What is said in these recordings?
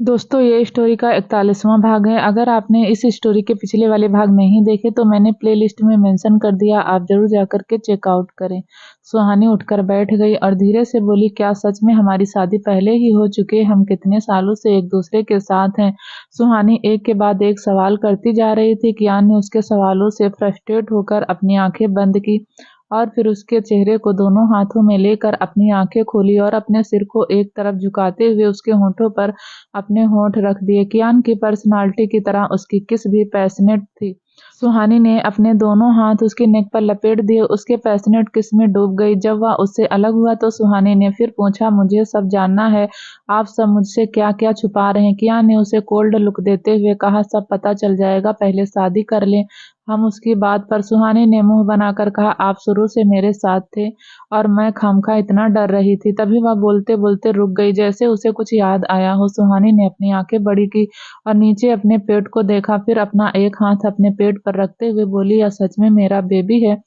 दोस्तों ये स्टोरी का 41वां भाग है। अगर आपने इस स्टोरी के पिछले वाले भाग नहीं देखे तो मैंने प्लेलिस्ट में मेंशन कर दिया, आप ज़रूर जाकर के चेकआउट करें। सुहानी उठकर बैठ गई और धीरे से बोली, क्या सच में हमारी शादी पहले ही हो चुकी है? हम कितने सालों से एक दूसरे के साथ हैं? सुहानी एक के बाद एक सवाल करती जा रही थी। कियान ने उसके सवालों से फ्रस्ट्रेट होकर अपनी आंखें बंद की और फिर उसके चेहरे को दोनों हाथों में लेकर अपनी आंखें खोली और अपने सिर को एक तरफ झुकाते हुए उसके होठों पर अपने होंठ रख दिए। कियान की पर्सनालिटी की तरह उसकी किस भी पैशनेट थी। सुहानी ने अपने दोनों हाथ उसके नेक पर लपेट दिए, उसके पैशनेट किस में डूब गई। जब वह उससे अलग हुआ तो सुहानी ने फिर पूछा, मुझे सब जानना है, आप सब मुझसे क्या क्या छुपा रहे हैं? कियान ने उसे कोल्ड लुक देते हुए कहा, सब पता चल जाएगा, पहले शादी कर लें हम उसकी बात पर। सुहानी ने मुंह बनाकर कहा, आप शुरू से मेरे साथ थे और मैं खामखा इतना डर रही थी। तभी वह बोलते बोलते रुक गई, जैसे उसे कुछ याद आया हो। सुहानी ने अपनी आंखें बड़ी की और नीचे अपने पेट को देखा, फिर अपना एक हाथ अपने पेट पर रखते हुए बोली, यह सच में मेरा बेबी है?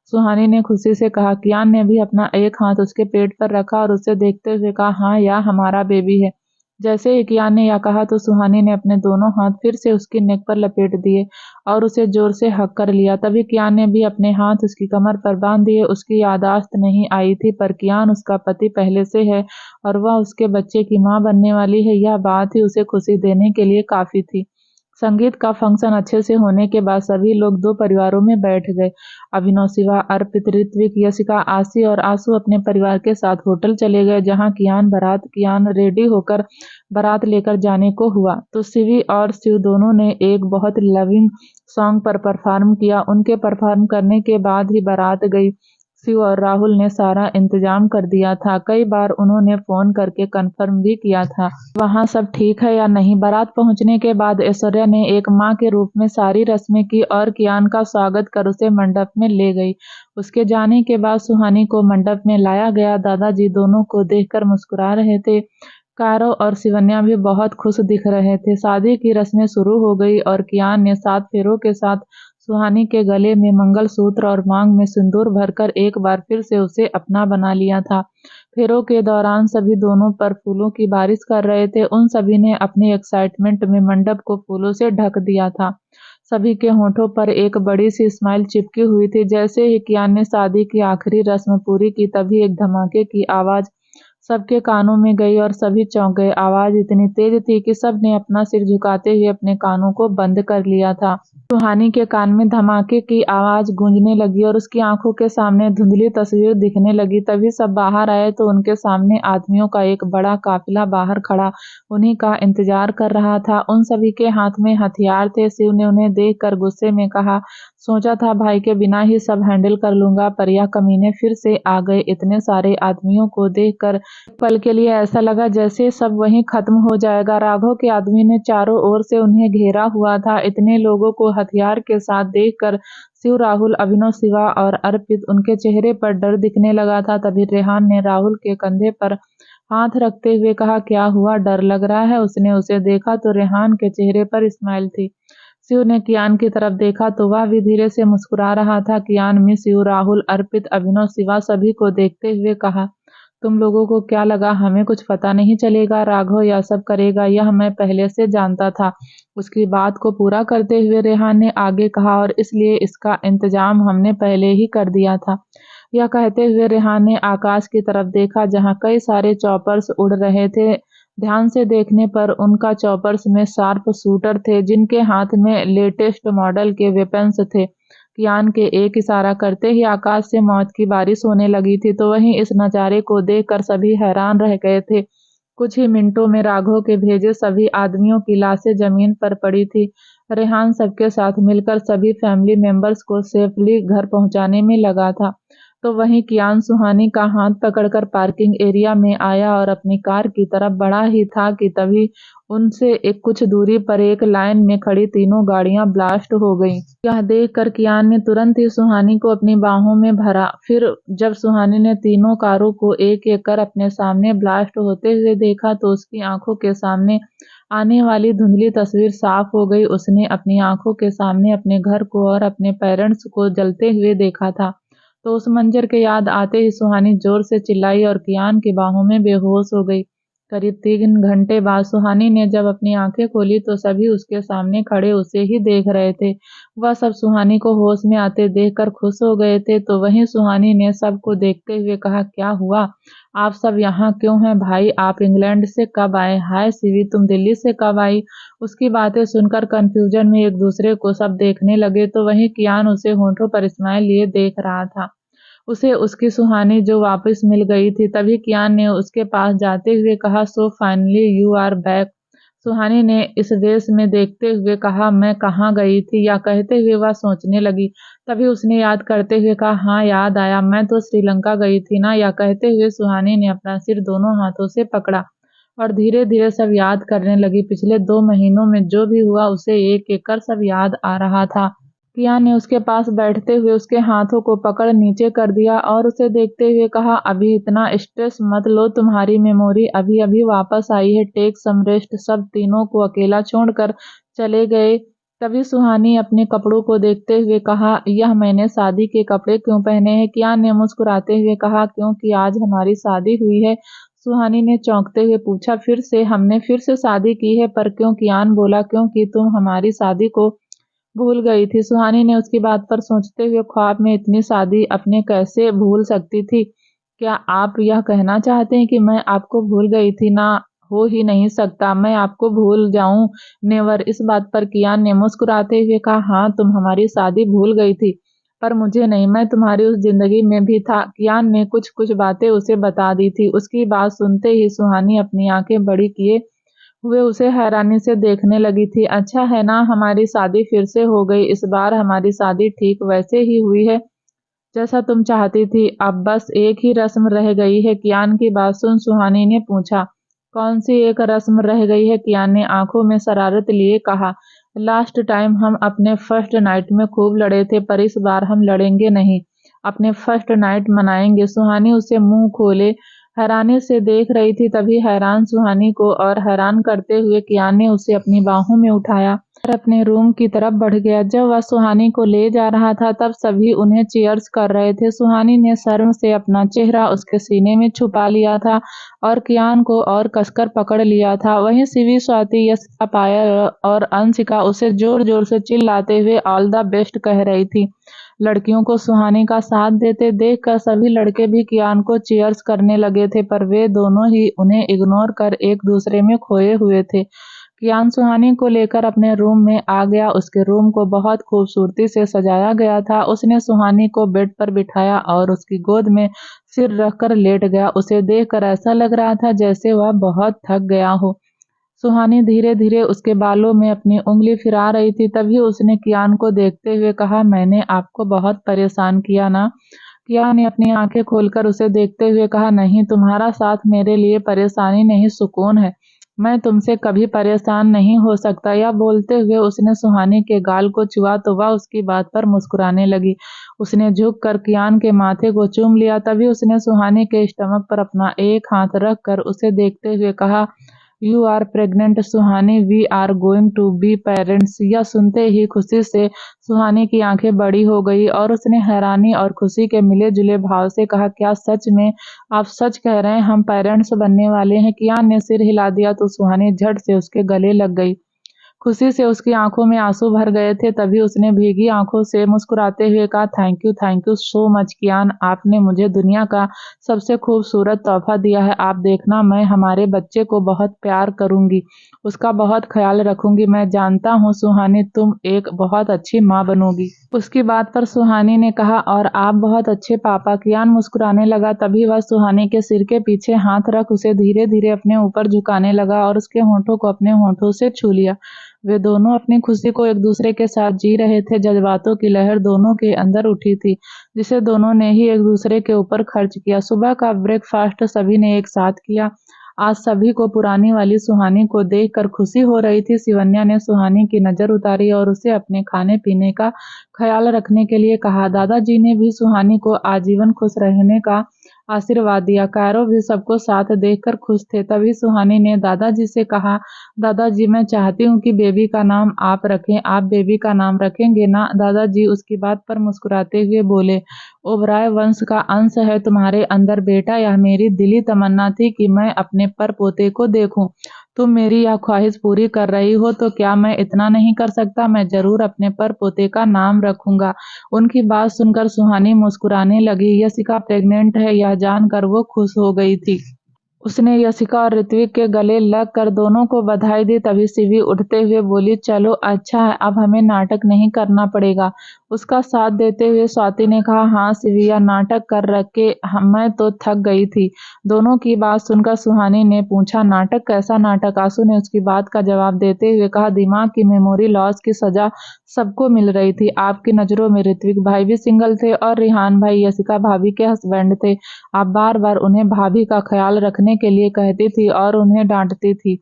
सुहानी ने खुशी से कहा। कियान ने भी अपना एक हाथ उसके पेट पर रखा और उसे देखते हुए कहा, हाँ, यह हमारा बेबी है। जैसे ही कियान ने यह कहा तो सुहानी ने अपने दोनों हाथ फिर से उसकी नेक पर लपेट दिए और उसे जोर से हक कर लिया। तभी कियान ने भी अपने हाथ उसकी कमर पर बांध दिए। उसकी याददाश्त नहीं आई थी, पर कियान उसका पति पहले से है और वह उसके बच्चे की मां बनने वाली है, यह बात ही उसे खुशी देने के लिए काफी थी। संगीत का फंक्शन अच्छे से होने के बाद सभी लोग दो परिवारों में बैठ गए। अभिनव, शिवा, अर्पित, ऋत्विक, यशिका, आशी और आशु अपने परिवार के साथ होटल चले गए, जहां कियान रेडी होकर बारात लेकर जाने को हुआ तो शिवी और शिव दोनों ने एक बहुत लविंग सॉन्ग पर परफॉर्म किया। उनके परफॉर्म करने के बाद ही बारात गई। शिव और राहुल ने सारा इंतजाम कर दिया था। कई बार उन्होंने फोन करके कंफर्म भी किया था वहां सब ठीक है या नहीं। बारात पहुंचने के बाद ऐश्वर्या ने एक मां के रूप में सारी रस्में की और कियान का स्वागत कर उसे मंडप में ले गई। उसके जाने के बाद सुहानी को मंडप में लाया गया। दादाजी दोनों को देखकर मुस्कुरा रहे थे। कारो और शिवन्या भी बहुत खुश दिख रहे थे। शादी की रस्में शुरू हो गई और कियान ने 7 फेरों के साथ सुहानी के गले में मंगलसूत्र और मांग में सिंदूर भरकर एक बार फिर से उसे अपना बना लिया था। फेरों के दौरान सभी दोनों पर फूलों की बारिश कर रहे थे। उन सभी ने अपनी एक्साइटमेंट में मंडप को फूलों से ढक दिया था। सभी के होठों पर एक बड़ी सी स्माइल चिपकी हुई थी। जैसे ही कियान ने शादी की आखिरी रस्म पूरी की, तभी एक धमाके की आवाज सबके कानों में गई और सभी चौंक गए। आवाज इतनी तेज थी कि सब ने अपना सिर झुकाते हुए अपने कानों को बंद कर लिया था। सुहानी के कान में धमाके की आवाज गूंजने लगी और उसकी आंखों के सामने धुंधली तस्वीर दिखने लगी। तभी सब बाहर आए तो उनके सामने आदमियों का एक बड़ा काफिला बाहर खड़ा उन्हीं का इंतजार कर रहा था। उन सभी के हाथ में हथियार थे। शिव ने उन्हें देखकर गुस्से में कहा, सोचा था भाई के बिना ही सब हैंडल कर लूंगा, पर यह कमीने फिर से आ गए। इतने सारे आदमियों को देखकर पल के लिए ऐसा लगा जैसे सब वहीं खत्म हो जाएगा। राघव के आदमी ने चारों ओर से उन्हें घेरा हुआ था। इतने लोगों को हथियार के साथ देखकर शिव, राहुल, अभिनव, शिवा और अर्पित उनके चेहरे पर डर दिखने लगा था। तभी रेहान ने राहुल के कंधे पर हाथ रखते हुए कहा, क्या हुआ, डर लग रहा है? उसने उसे देखा तो रेहान के चेहरे पर स्माइल थी। शिव ने कियान की तरफ देखा तो वह भी धीरे से मुस्कुरा रहा था। कियान में शिव, राहुल, अर्पित, अभिनव, शिवा सभी को देखते हुए कहा, तुम लोगों को क्या लगा हमें कुछ पता नहीं चलेगा? राघव यह सब करेगा, यह मैं पहले से जानता था। उसकी बात को पूरा करते हुए रेहान ने आगे कहा, और इसलिए इसका इंतजाम हमने पहले ही कर दिया था। यह कहते हुए रेहान ने आकाश की तरफ देखा, जहां कई सारे चॉपर्स उड़ रहे थे। ध्यान से देखने पर उनका चॉपर्स में शार्प शूटर थे, जिनके हाथ में लेटेस्ट मॉडल के वेपन्स थे। कियान के एक इशारा करते ही आकाश से मौत की बारिश होने लगी थी। तो वहीं इस नजारे को देखकर सभी हैरान रह गए थे। कुछ ही मिनटों में राघव के भेजे सभी आदमियों की लाशें जमीन पर पड़ी थी। रेहान सबके साथ मिलकर सभी फैमिली मेंबर्स को सेफली घर पहुंचाने में लगा था। तो वहीं कियान सुहानी का हाथ पकड़कर पार्किंग एरिया में आया और अपनी कार की तरफ बढ़ा ही था कि तभी उनसे एक कुछ दूरी पर एक लाइन में खड़ी तीनों गाड़ियां ब्लास्ट हो गईं। यह देखकर कियान ने तुरंत ही सुहानी को अपनी बाहों में भरा। फिर जब सुहानी ने तीनों कारों को एक एक कर अपने सामने ब्लास्ट होते हुए देखा तो उसकी आंखों के सामने आने वाली धुंधली तस्वीर साफ हो गई। उसने अपनी आंखों के सामने अपने घर को और अपने पेरेंट्स को जलते हुए देखा था। तो उस मंजर के याद आते ही सुहानी जोर से चिल्लाई और कियान की बाहों में बेहोश हो गई। करीब 3 घंटे बाद सुहानी ने जब अपनी आंखें खोली तो सभी उसके सामने खड़े उसे ही देख रहे थे। वह सब सुहानी को होश में आते देखकर खुश हो गए थे। तो वहीं सुहानी ने सबको देखते हुए कहा, क्या हुआ? आप सब यहाँ क्यों हैं? भाई, आप इंग्लैंड से कब आए? हाय सिवी, तुम दिल्ली से कब आई? उसकी बातें सुनकर कंफ्यूजन में एक दूसरे को सब देखने लगे। तो वहीं कियान उसे होठों पर स्माइल लिए देख रहा था। उसे उसकी सुहानी जो वापस मिल गई थी। तभी कियान ने उसके पास जाते हुए कहा, so finally you are back. Suhani ने इस वेश में देखते हुए कहा, मैं कहाँ गई थी? या कहते हुए वह सोचने लगी। तभी उसने याद करते हुए कहा, हाँ याद आया, मैं तो श्रीलंका गई थी ना। या कहते हुए सुहानी ने अपना सिर दोनों हाथों से पकड़ा और धीरे धीरे सब याद करने लगी। पिछले 2 महीनों में जो भी हुआ उसे एक एक कर सब याद आ रहा था। कियान ने उसके पास बैठते हुए उसके हाथों को पकड़ नीचे कर दिया और उसे देखते हुए कहा, अभी इतना स्ट्रेस मत लो, तुम्हारी मेमोरी अभी अभी वापस आई है, टेक सम रेस्ट। सब तीनों को अकेला छोड़कर चले गए। तभी सुहानी अपने कपड़ों को देखते हुए कहा, यह मैंने शादी के कपड़े क्यों पहने हैं? कियान ने मुस्कुराते हुए कहा, क्योंकि आज हमारी शादी हुई है। सुहानी ने चौंकते हुए पूछा, फिर से? हमने फिर से शादी की है, पर क्यों? कियान बोला, क्योंकि तुम हमारी शादी को भूल गई थी। सुहानी ने उसकी बात पर सोचते हुए, ख्वाब में इतनी शादी अपने कैसे भूल सकती थी? क्या आप यह कहना चाहते हैं कि मैं आपको भूल गई थी? ना, हो ही नहीं सकता, मैं आपको भूल जाऊं, नेवर। इस बात पर कियान ने मुस्कुराते हुए कहा, हाँ तुम हमारी शादी भूल गई थी, पर मुझे नहीं, मैं तुम्हारी उस जिंदगी में भी था। कियान ने कुछ कुछ बातें उसे बता दी थी। उसकी बात सुनते ही सुहानी अपनी आंखें बड़ी किए हुए उसे हैरानी से देखने लगी थी। अच्छा है ना, हमारी शादी फिर से हो गई। इस बार हमारी शादी ठीक वैसे ही हुई है जैसा तुम चाहती थी। अब बस एक ही रस्म रह गई है। कियान की बात सुन सुहानी ने पूछा, कौन सी एक रस्म रह गई है? कियान ने आंखों में शरारत लिए कहा, लास्ट टाइम हम अपने फर्स्ट नाइट में खूब लड़े थे, पर इस बार हम लड़ेंगे नहीं, अपने फर्स्ट नाइट मनाएंगे। सुहानी उसे मुंह खोले हैरानी से देख रही थी। तभी हैरान सुहानी को और हैरान करते हुए कियान ने उसे अपनी बाहों में उठाया और अपने रूम की तरफ बढ़ गया। जब वह सुहानी को ले जा रहा था तब सभी उन्हें चीयर्स कर रहे थे। सुहानी ने शर्म से अपना चेहरा उसके सीने में छुपा लिया था और कियान को और कसकर पकड़ लिया था। वहीं सिवी, स्वाति, यशिका, पायल और अंशिका उसे जोर जोर से चिल्लाते हुए ऑल द बेस्ट कह रही थी। लड़कियों को सुहानी का साथ देते देखकर सभी लड़के भी कियान को चीयर्स करने लगे थे, पर वे दोनों ही उन्हें इग्नोर कर एक दूसरे में खोए हुए थे। कियान सुहानी को लेकर अपने रूम में आ गया। उसके रूम को बहुत खूबसूरती से सजाया गया था। उसने सुहानी को बेड पर बिठाया और उसकी गोद में सिर रखकर लेट गया। उसे देखकर ऐसा लग रहा था जैसे वह बहुत थक गया हो। सुहानी धीरे धीरे उसके बालों में अपनी उंगली फिरा रही थी। तभी उसने कियान को देखते हुए कहा, मैंने आपको बहुत परेशान किया ना? कियान ने अपनी आंखें खोलकर उसे देखते हुए कहा, नहीं, तुम्हारा साथ मेरे लिए परेशानी नहीं, सुकून है। मैं तुमसे कभी परेशान नहीं हो सकता। यह बोलते हुए उसने सुहानी के गाल को छुआ तो वह उसकी बात पर मुस्कुराने लगी। उसने झुक कर कियान के माथे को चूम लिया। तभी उसने सुहानी के स्टमक पर अपना एक हाथ रख कर उसे देखते हुए कहा, you are pregnant Suhani, we are going to be parents. यह सुनते ही खुशी से सुहानी की आंखें बड़ी हो गई और उसने हैरानी और खुशी के मिले जुले भाव से कहा, क्या सच में? आप सच कह रहे हैं, हम पेरेंट्स बनने वाले हैं? कियान ने सिर हिला दिया तो सुहानी झट से उसके गले लग गई। खुशी से उसकी आंखों में आंसू भर गए थे। तभी उसने भीगी आंखों से मुस्कुराते हुए कहा, थैंक यू सो मच कियान, आपने मुझे दुनिया का सबसे खूबसूरत तोहफा दिया है। आप देखना, मैं हमारे बच्चे को बहुत प्यार करूंगी, उसका बहुत ख्याल रखूंगी। मैं जानता हूँ सुहानी, तुम एक बहुत अच्छी माँ बनोगी। उसकी बात पर सुहानी ने कहा, और आप बहुत अच्छे पापा। कियान मुस्कुराने लगा। तभी वह सुहानी के सिर के पीछे हाथ रख उसे धीरे धीरे अपने ऊपर झुकाने लगा और उसके होंठों को अपने होंठों से छू लिया। वे दोनों अपनी खुशी को एक दूसरे के साथ जी रहे थे। जज्बातों की लहर दोनों के अंदर उठी थी, जिसे दोनों ने ही एक दूसरे के ऊपर खर्च किया। सुबह का ब्रेकफास्ट सभी ने एक साथ किया। आज सभी को पुरानी वाली सुहानी को देखकर खुशी हो रही थी। शिवन्या ने सुहानी की नजर उतारी और उसे अपने खाने पीने का ख्याल रखने के लिए कहा। दादाजी ने भी सुहानी को आजीवन खुश रहने का आशीर्वाद दिया। कायरो भी सबको साथ देखकर खुश थे। तभी सुहानी ने दादाजी से कहा, दादाजी मैं चाहती हूँ कि बेबी का नाम आप रखें। आप बेबी का नाम रखेंगे ना? दादाजी उसकी बात पर मुस्कुराते हुए बोले, ओबराय वंश का अंश है तुम्हारे अंदर बेटा। यह मेरी दिली तमन्ना थी कि मैं अपने पर पोते को देखूं। तुम मेरी यह ख्वाहिश पूरी कर रही हो तो क्या मैं इतना नहीं कर सकता? मैं जरूर अपने पर पोते का नाम रखूंगा। उनकी बात सुनकर सुहानी मुस्कुराने लगी। यशिका प्रेग्नेंट है यह जानकर वो खुश हो गई थी। उसने यशिका और ऋत्विक के गले लग कर दोनों को बधाई दी। तभी शिवी उठते हुए बोली, चलो अच्छा है, अब हमें नाटक नहीं करना पड़ेगा। उसका साथ देते हुए स्वाति ने कहा, हाँ शिवी, यह नाटक कर रखे मैं तो थक गई थी। दोनों की बात सुनकर सुहानी ने पूछा, नाटक? कैसा नाटक? आंसू ने उसकी बात का जवाब देते हुए कहा, दिमाग की मेमोरी लॉस की सजा सबको मिल रही थी। आपकी नजरों में ऋत्विक भाई भी सिंगल थे और रिहान भाई यशिका भाभी के हस्बैंड थे। आप बार बार उन्हें भाभी का ख्याल रखने के लिए कहती थी और उन्हें डांटती थी।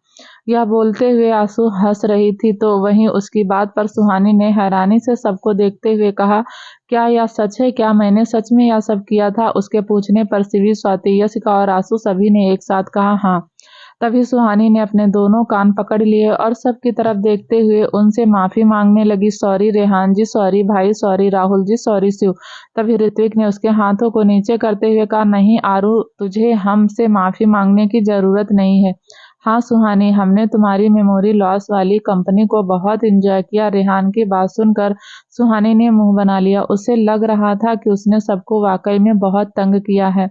यह बोलते हुए आंसू हंस रही थी तो वहीं उसकी बात पर सुहानी ने हैरानी से सबको देखते हुए कहा, क्या यह सच है? क्या मैंने सच में यह सब किया था? उसके पूछने पर शिवी, स्वाति, यशिका और आंसू सभी ने एक साथ कहा, हाँ। तभी सुहानी ने अपने दोनों कान पकड़ लिए और सबकी तरफ देखते हुए उनसे माफी मांगने लगी, सॉरी रेहान जी, सॉरी भाई, सॉरी राहुल जी, सॉरी शिव। तभी ऋत्विक ने उसके हाथों को नीचे करते हुए कहा, नहीं आरू, तुझे हमसे माफी मांगने की जरूरत नहीं है। हाँ सुहानी, हमने तुम्हारी मेमोरी लॉस वाली कंपनी को बहुत एंजॉय किया। रेहान की बात सुनकर सुहानी ने मुंह बना लिया। उसे लग रहा था कि उसने सबको वाकई में बहुत तंग किया है।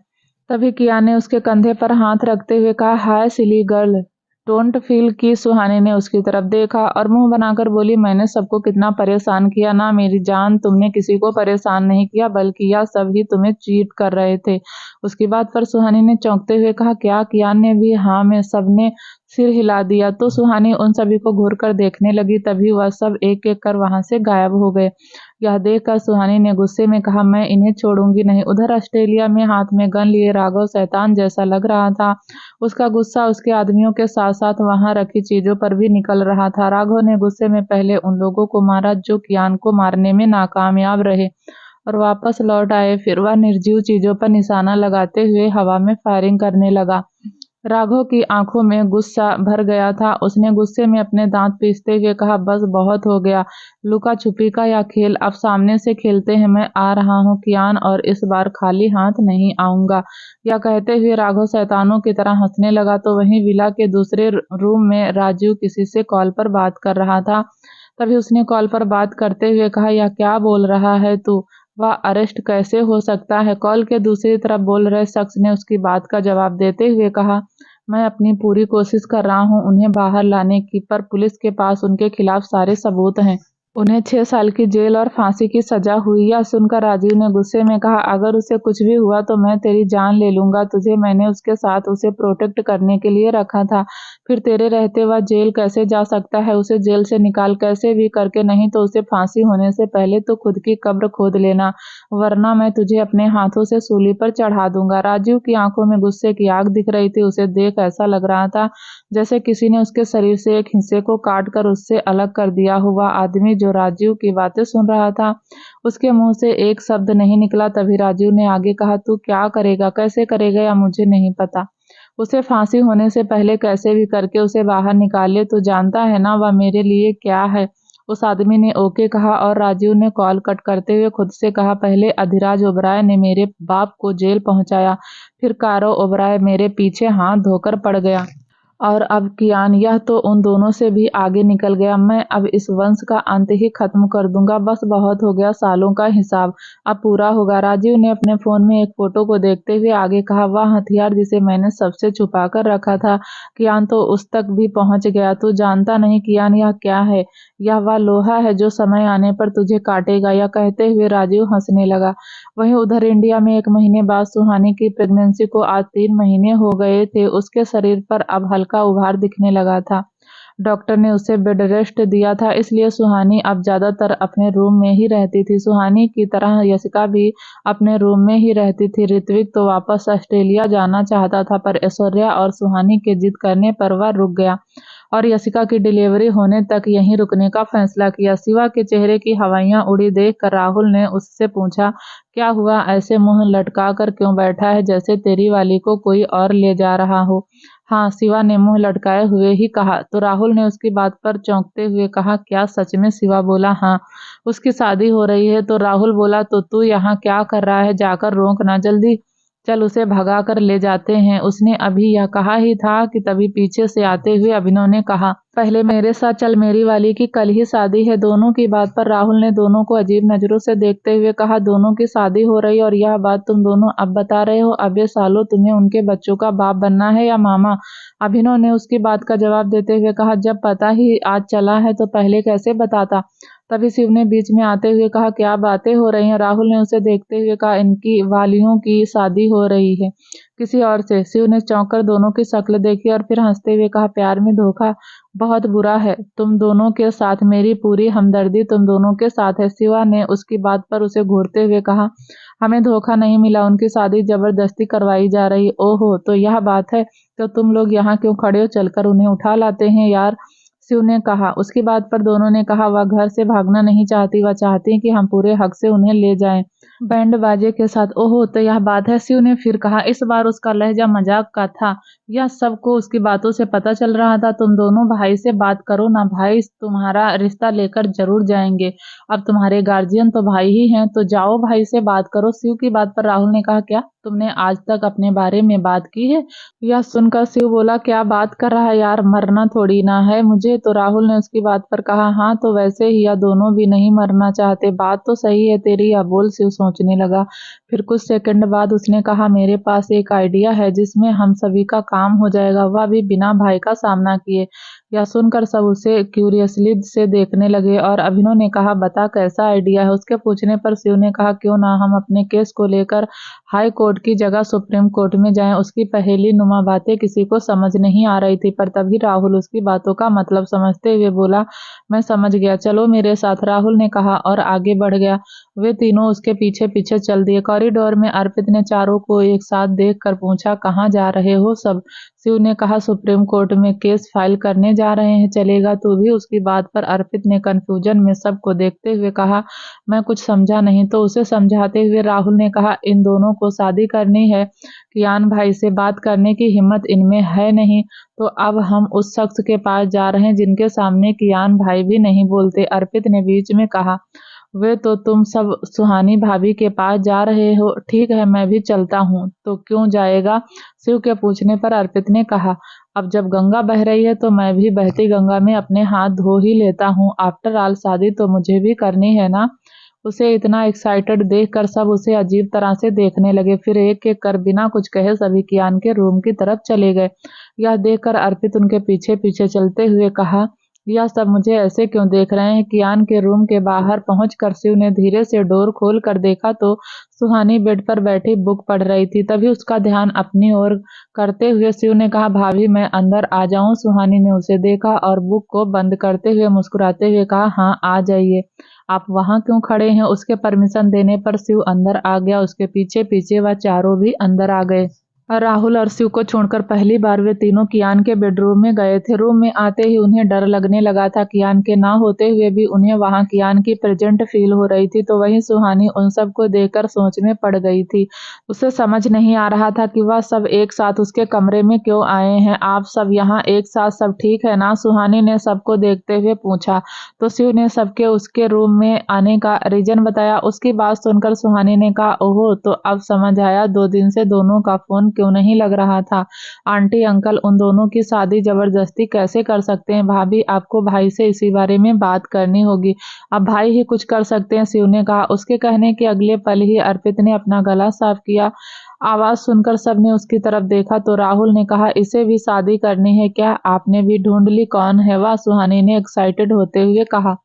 तभी किया ने उसके कंधे पर हाथ रखते हुए कहा, हाय सिली गर्ल, डोंट फील। की सुहानी ने उसकी तरफ देखा और मुंह बनाकर बोली, मैंने सबको कितना परेशान किया ना मेरी जान। तुमने किसी को परेशान नहीं किया, बल्कि यह सब ही तुम्हें चीट कर रहे थे। उसकी बात पर सुहानी ने चौंकते हुए कहा, क्या? कियान ने भी हाँ में सबने सिर हिला दिया तो सुहानी उन सभी को घूर कर देखने लगी। तभी वह सब एक एक कर वहां से गायब हो गए। यह देखकर सुहानी ने गुस्से में कहा, मैं इन्हें छोड़ूंगी नहीं। उधर ऑस्ट्रेलिया में हाथ में गन लिए राघव शैतान जैसा लग रहा था। उसका गुस्सा उसके आदमियों के साथ साथ वहां रखी चीजों पर भी निकल रहा था। राघव ने गुस्से में पहले उन लोगों को मारा जो कियान को मारने में नाकामयाब रहे और वापस लौट आए। फिर वह निर्जीव चीजों पर निशाना लगाते हुए हवा में फायरिंग करने लगा। राघव की आंखों में गुस्सा भर गया था। उसने गुस्से में अपने दांत पीसते हुए कहा, बस बहुत हो गया। लुका छुपी का यह खेल अब सामने से खेलते हैं। मैं आ रहा हूँ कियान, और इस बार खाली हाथ नहीं आऊंगा। यह कहते हुए राघव शैतानों की तरह हंसने लगा तो वहीं विला के दूसरे रूम में राजीव किसी से कॉल पर बात कर रहा था। तभी उसने कॉल पर बात करते हुए कहा, यह क्या बोल रहा है तू? वह अरेस्ट कैसे हो सकता है? कॉल के दूसरी तरफ बोल रहे शख्स ने उसकी बात का जवाब देते हुए कहा, मैं अपनी पूरी कोशिश कर रहा हूँ उन्हें बाहर लाने की, पर पुलिस के पास उनके खिलाफ सारे सबूत हैं। उन्हें 6 साल की जेल और फांसी की सजा हुई। यह सुनकर राजीव ने गुस्से में कहा, अगर उसे कुछ भी हुआ तो मैं तेरी जान ले लूंगा। तुझे मैंने उसके साथ उसे प्रोटेक्ट करने के लिए रखा था। फिर तेरे रहते वह जेल कैसे जा सकता है? उसे जेल से निकाल कैसे भी करके, नहीं तो उसे फांसी होने से पहले तो खुद की कब्र खोद लेना, वरना मैं तुझे अपने हाथों से सूली पर चढ़ा दूंगा। राजीव की आंखों में गुस्से की आग दिख रही थी। उसे देख ऐसा लग रहा था जैसे किसी ने उसके शरीर से एक हिस्से को काट कर उससे अलग कर दिया हुआ। आदमी जो राजीव की बातें सुन रहा था, उसके मुंह से एक शब्द नहीं निकला। तभी राजीव ने आगे कहा, तू क्या करेगा, कैसे करेगा या मुझे नहीं पता। उसे फांसी होने से पहले कैसे भी करके उसे बाहर निकाल ले। तू जानता है ना वह मेरे लिए क्या है? उस आदमी ने ओके कहा और राजीव ने कॉल कट करते हुए खुद से कहा, पहले अधिराज ओबराय ने मेरे बाप को जेल पहुंचाया, फिर कारो ओबराय मेरे पीछे हाथ धोकर पड़ गया, और अब कियान, यह तो उन दोनों से भी आगे निकल गया। मैं अब इस वंश का अंत ही खत्म कर दूंगा। बस बहुत हो गया, सालों का हिसाब अब पूरा होगा। राजीव ने अपने फोन में एक फोटो को देखते हुए आगे कहा, वह हथियार जिसे मैंने सबसे छुपा कर रखा था, कियान तो उस तक भी पहुंच गया। तू जानता नहीं कियान यह क्या है? यह वह लोहा है जो समय आने पर तुझे काटेगा। यह कहते हुए राजीव हंसने लगा। वहीं उधर इंडिया में 1 महीने बाद सुहानी की प्रेगनेंसी को आज 3 महीने हो गए थे। उसके शरीर पर अब हल्का उभार दिखने लगा था। डॉक्टर ने उसे बेड रेस्ट दिया था, इसलिए सुहानी अब ज्यादातर अपने रूम में ही रहती थी। सुहानी की तरह यशिका भी अपने रूम में ही रहती थी। ऋत्विक तो वापस ऑस्ट्रेलिया जाना चाहता था, पर ऐश्वर्या और सुहानी के जिद करने पर वह रुक गया और यशिका की डिलीवरी होने तक यहीं रुकने का फैसला किया। शिवा के चेहरे की हवाइयां उड़ी देखकर राहुल ने उससे पूछा, क्या हुआ, ऐसे मुंह लटका कर क्यों बैठा है, जैसे तेरी वाली को कोई और ले जा रहा हो। हाँ, शिवा ने मुंह लटकाए हुए ही कहा। तो राहुल ने उसकी बात पर चौंकते हुए कहा, क्या सच में? शिवा बोला, हाँ, उसकी शादी हो रही है। तो राहुल बोला, तो तू यहाँ क्या कर रहा है, जाकर रोक ना जल्दी, चल उसे भगा कर ले जाते हैं। उसने अभी यह कहा ही था कि तभी पीछे से आते हुए अभिनव ने कहा, पहले मेरे साथ चल, मेरी वाली की कल ही शादी है। दोनों की बात पर राहुल ने दोनों को अजीब नजरों से देखते हुए कहा, दोनों की शादी हो रही और यह बात तुम दोनों अब बता रहे हो? अबे सालो, तुम्हें उनके बच्चों का बाप बनना है या मामा? अभिनव ने उसकी बात का जवाब देते हुए कहा, जब पता ही आज चला है तो पहले कैसे बताता। तभी शिव ने बीच में आते हुए कहा, क्या बातें हो रही हैं? राहुल ने उसे देखते हुए कहा, इनकी वालियों की शादी हो रही है किसी और से। शिव ने चौंक कर दोनों की शक्ल देखी और फिर हंसते हुए कहा, प्यार में धोखा बहुत बुरा है तुम दोनों के साथ, मेरी पूरी हमदर्दी तुम दोनों के साथ है। शिवा ने उसकी बात पर उसे घूरते हुए कहा, हमें धोखा नहीं मिला, उनकी शादी जबरदस्ती करवाई जा रही। ओहो, तो यह बात है। तो तुम लोग यहाँ क्यों खड़े हो, चलकर उन्हें उठा लाते हैं यार, शिव ने कहा। उसकी बात पर दोनों ने कहा, वह घर से भागना नहीं चाहती, वह चाहती कि हम पूरे हक से उन्हें ले जाएं, बैंड बाजे के साथ। ओहो, तो यह बात है, शिव ने फिर कहा। इस बार उसका लहजा मजाक का था। यह सबको उसकी बातों से पता चल रहा था। तुम दोनों भाई से बात करो ना, भाई तुम्हारा रिश्ता लेकर जरूर जाएंगे। अब तुम्हारे गार्जियन तो भाई ही हैं, तो जाओ भाई से बात करो। शिव की बात पर राहुल ने कहा, क्या तुमने आज तक अपने बारे में बात की है? यह सुनकर शिव बोला, क्या बात कर रहा है यार, मरना थोड़ी ना है मुझे। तो राहुल ने उसकी बात पर कहा, हाँ तो वैसे ही यह दोनों भी नहीं मरना चाहते। बात तो सही है तेरी, यह बोल। शिव सोचने लगा। फिर कुछ सेकंड बाद उसने कहा, मेरे पास एक आइडिया है जिसमें हम सभी का काम हो जाएगा, वह भी बिना भाई का सामना किए। यह सुनकर सब उसे क्यूरियसली से देखने लगे और अभिनव ने कहा, बता कैसा आइडिया है? उसके पूछने पर शिव ने कहा, क्यों ना हम अपने केस को लेकर हाई कोर्ट की जगह सुप्रीम कोर्ट में जाएं। उसकी पहेली नुमा बातें किसी को समझ नहीं आ रही थी, पर तभी राहुल उसकी बातों का मतलब समझते हुए बोला, मैं समझ गया, चलो मेरे साथ, राहुल ने कहा और आगे बढ़ गया। वे तीनों उसके पीछे पीछे चल दिए। कॉरिडोर में अर्पित ने चारों को एक साथ देखकर पूछा, कहाँ जा रहे हो सब? शिव ने कहा, सुप्रीम कोर्ट में केस फाइल करने जा रहे हैं, चलेगा तू भी? उसकी बात पर अर्पित ने कंफ्यूजन में सबको देखते हुए कहा, मैं कुछ समझा नहीं। तो उसे समझाते हुए राहुल ने कहा, इन दोनों को शादी करनी है, कियान भाई से बात करने की हिम्मत इनमें है नहीं, तो अब हम उस शख्स के पास जा रहे हैं जिनके सामने कियान भाई भी नहीं बोलते। अर्पित ने बीच में कहा, वे तो तुम सब सुहानी भाभी के पास जा रहे हो, ठीक है मैं भी चलता हूँ। तो क्यों जाएगा? शिव के पूछने पर अर्पित ने कहा, अब जब गंगा बह रही है तो मैं भी बहती गंगा में अपने हाथ धो ही लेता हूँ। आफ्टर ऑल शादी तो मुझे भी करनी है ना। उसे इतना एक्साइटेड देखकर सब उसे अजीब तरह से देखने लगे। फिर एक एक कर बिना कुछ कहे सभी कियान के रूम की तरफ चले गए। यह देखकर अर्पित उनके पीछे पीछे चलते हुए कहा, यह सब मुझे ऐसे क्यों देख रहे हैं? कियान के रूम के बाहर पहुंचकर शिव ने धीरे से डोर खोल कर देखा तो सुहानी बेड पर बैठी बुक पढ़ रही थी। तभी उसका ध्यान अपनी ओर करते हुए शिव ने कहा, भाभी मैं अंदर आ जाऊं? सुहानी ने उसे देखा और बुक को बंद करते हुए मुस्कुराते हुए कहा, हाँ आ जाइए। आप वहां क्यों खड़े हैं? उसके परमिशन देने पर शिव अंदर आ गया। उसके पीछे पीछे वह चारों भी अंदर आ गए। राहुल और शिव को छोड़कर पहली बार वे तीनों कियान के बेडरूम में गए थे। रूम में आते ही उन्हें डर लगने लगा था। कियान के ना होते हुए भी उन्हें वहां कियान की प्रेजेंट फील हो रही थी। तो वहीं सुहानी उन सबको देखकर सोच में पड़ गई थी। उसे समझ नहीं आ रहा था कि वह सब एक साथ उसके कमरे में क्यों आए हैं। आप सब यहाँ एक साथ, सब ठीक है ना? सुहानी ने सबको देखते हुए पूछा। तो शिव ने सबके उसके रूम में आने का रीजन बताया। उसकी बात सुनकर सुहानी ने कहा, ओहो, तो अब समझ आया 2 दिन से दोनों का फोन क्यों नहीं लग रहा था। आंटी अंकल उन दोनों की शादी जबरदस्ती कैसे कर सकते हैं? भाभी आपको भाई से इसी बारे में बात करनी होगी, अब भाई ही कुछ कर सकते हैं, शिव ने कहा। उसके कहने के अगले पल ही अर्पित ने अपना गला साफ किया। आवाज सुनकर सबने उसकी तरफ देखा तो राहुल ने कहा, इसे भी शादी करनी है क्या? आपने भी ढूंढ ली कौन है वह? सुहानी ने एक्साइटेड होते हुए कहा।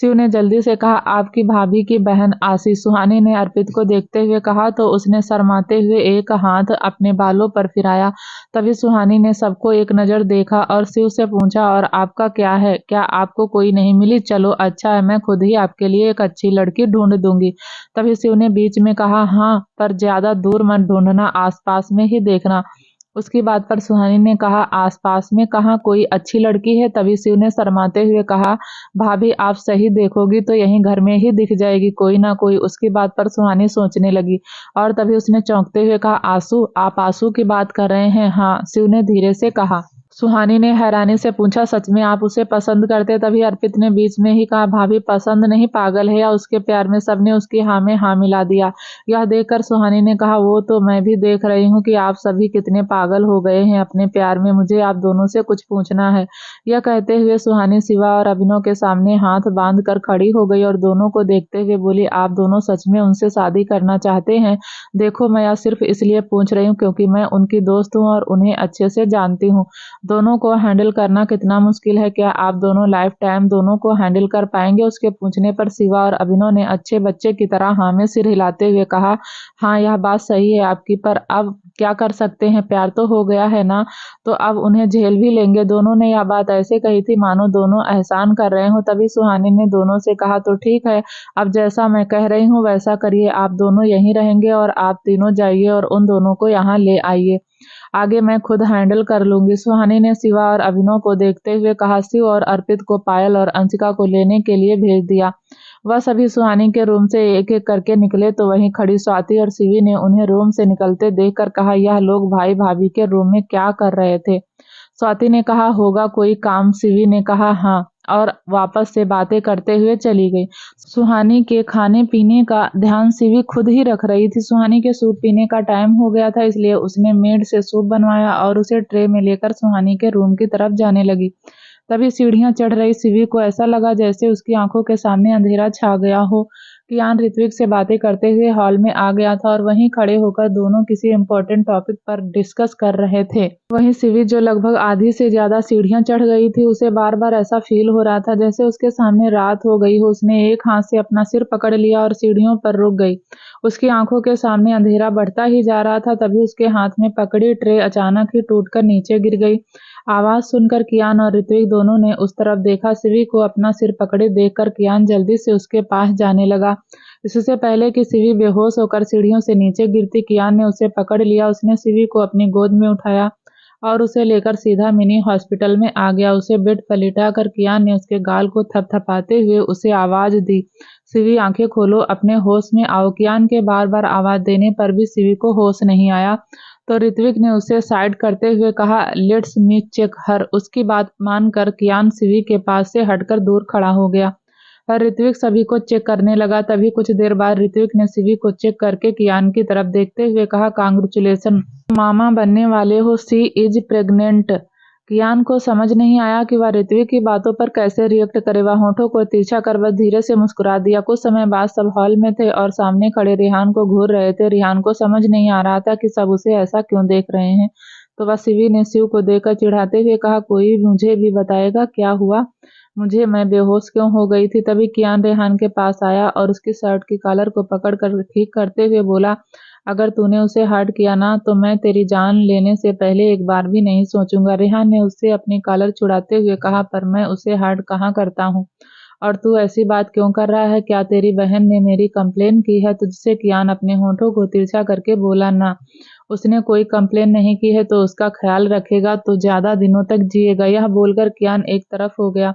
शिव ने जल्दी से कहा, आपकी भाभी की बहन आशी। सुहानी ने अर्पित को देखते हुए कहा तो उसने शर्माते हुए एक हाथ अपने बालों पर फिराया। तभी सुहानी ने सबको एक नजर देखा और शिव से पूछा, और आपका क्या है? क्या आपको कोई नहीं मिली? चलो अच्छा है, मैं खुद ही आपके लिए एक अच्छी लड़की ढूंढ दूंगी। तभी शिव ने बीच में कहा, हाँ पर ज्यादा दूर मत ढूंढना, आसपास में ही देखना। उसकी बात पर सुहानी ने कहा, आसपास में कहाँ कोई अच्छी लड़की है? तभी शिव ने शर्माते हुए कहा, भाभी आप सही देखोगी तो यहीं घर में ही दिख जाएगी कोई ना कोई। उसकी बात पर सुहानी सोचने लगी और तभी उसने चौंकते हुए कहा, आंसू? आप आंसू की बात कर रहे हैं? हाँ, शिव ने धीरे से कहा। सुहानी ने हैरानी से पूछा, सच में आप उसे पसंद करते? तभी अर्पित ने बीच में ही कहा, भाभी पसंद नहीं, पागल है या उसके प्यार में? सबने उसकी हाँ में हाँ मिला दिया। यह देखकर सुहानी ने कहा, वो तो मैं भी देख रही हूँ कि आप सभी कितने पागल हो गए हैं अपने प्यार में। मुझे आप दोनों से कुछ पूछना है। यह कहते हुए सुहानी शिवा और अभिनव के सामने हाथ बांध कर खड़ी हो गई और दोनों को देखते हुए बोली, आप दोनों सच में उनसे शादी करना चाहते हैं? देखो, मैं यह सिर्फ इसलिए पूछ रही हूँ क्योंकि मैं उनकी दोस्त हूँ और उन्हें अच्छे से जानती हूँ। दोनों को हैंडल करना कितना मुश्किल है, क्या आप दोनों लाइफ टाइम दोनों को हैंडल कर पाएंगे? उसके पूछने पर शिवा और अभिनव ने अच्छे बच्चे की तरह हाँ में सिर हिलाते हुए कहा, हाँ यह बात सही है आपकी, पर अब क्या कर सकते हैं, प्यार तो हो गया है ना, तो अब उन्हें झेल भी लेंगे। दोनों ने यह बात ऐसे कही थी मानो दोनों एहसान कर रहे हो। तभी सुहानी ने दोनों से कहा, तो ठीक है, अब जैसा मैं कह रही हूँ वैसा करिए, आप दोनों यहीं रहेंगे और आप तीनों जाइए और उन दोनों को यहाँ ले आइए, आगे मैं खुद हैंडल कर लूंगी। सुहानी ने शिवा और अभिनव को देखते हुए कहा। शिव और अर्पित को पायल और अंशिका को लेने के लिए भेज दिया। वह सभी सुहानी के रूम से एक एक करके निकले तो वहीं खड़ी स्वाति और शिवी ने उन्हें रूम से निकलते देखकर कहा, यह लोग भाई भाभी के रूम में क्या कर रहे थे? स्वाति ने कहा, होगा कोई काम। शिवी ने कहा, हाँ, और वापस से बातें करते हुए चली गई। सुहानी के खाने पीने का ध्यान शिवी खुद ही रख रही थी। सुहानी के सूप पीने का टाइम हो गया था, इसलिए उसने मेड से सूप बनवाया और उसे ट्रे में लेकर सुहानी के रूम की तरफ जाने लगी। तभी सीढ़ियां चढ़ रही शिवी को ऐसा लगा जैसे उसकी आंखों के सामने अंधेरा छा गया हो। कियान ऋत्विक से बातें करते हुए हॉल में आ गया था और वहीं खड़े होकर दोनों किसी इम्पोर्टेंट टॉपिक पर डिस्कस कर रहे थे। वहीं शिवी जो लगभग आधी से ज्यादा सीढ़ियां चढ़ गई थी, उसे बार बार ऐसा फील हो रहा था जैसे उसके सामने रात हो गई हो। उसने एक हाथ से अपना सिर पकड़ लिया और सीढ़ियों पर रुक गई। उसकी आंखों के सामने अंधेरा बढ़ता ही जा रहा था। तभी उसके हाथ में पकड़ी ट्रे अचानक ही टूटकर नीचे गिर गई। आवाज सुनकर कियान और ऋत्विक दोनों ने उस तरफ देखा। शिवी को अपना सिर पकड़े देखकर कियान जल्दी से उसके पास जाने लगा। इससे पहले कि शिवी बेहोश होकर सीढ़ियों से नीचे गिरती, कियान ने उसे पकड़ लिया। उसने शिवी को अपनी गोद में उठाया और उसे लेकर सीधा मिनी हॉस्पिटल में आ गया। उसे बेड पर लिटाकर कियान ने उसके गाल को थपथपाते हुए उसे आवाज दी, शिवी आंखें खोलो, अपने होश में आओ। कियान के बार बार आवाज देने पर भी शिवी को होश नहीं आया तो ऋत्विक ने उसे साइड करते हुए कहा, लेट्स मी चेक हर। उसकी बात मानकर कियान शिवी के पास से हटकर दूर खड़ा हो गया और ऋत्विक सभी को चेक करने लगा। तभी कुछ देर बाद ऋत्विक ने शिवी को चेक करके कियान की तरफ देखते हुए कहा, कांग्रेचुलेशन, मामा बनने वाले हो, सी इज प्रेग्नेंट। कियान को समझ नहीं आया कि वह ऋत्विक की बातों पर कैसे रिएक्ट करे। वह होठों को तिरछा कर बस धीरे से मुस्कुरा दिया। कुछ समय बाद सब हॉल में थे और सामने खड़े रेहान को घूर रहे थे। रेहान को समझ नहीं आ रहा था कि सब उसे ऐसा क्यों देख रहे हैं, तो वह शिवी ने शिव को देखकर चिढ़ाते हुए कहा, कोई मुझे भी बताएगा क्या हुआ मुझे, मैं बेहोश क्यों हो गई थी? तभी कियान रेहान के पास आया और उसकी शर्ट की कॉलर को पकड़ कर ठीक करते हुए बोला, अगर तूने उसे हर्ट किया ना तो मैं तेरी जान लेने से पहले एक बार भी नहीं सोचूंगा। रेहान ने उससे अपनी कॉलर छुड़ाते हुए कहा, पर मैं उसे हर्ट कहाँ करता हूँ और तू ऐसी बात क्यों कर रहा है? क्या तेरी बहन ने मेरी कंप्लेन की है तुझसे? कियान अपने होठों को तिरछा करके बोला, ना, उसने कोई कंप्लेन नहीं की है, तो उसका ख्याल रखेगा तो ज्यादा दिनों तक जिएगा। यह बोलकर कियान एक तरफ हो गया।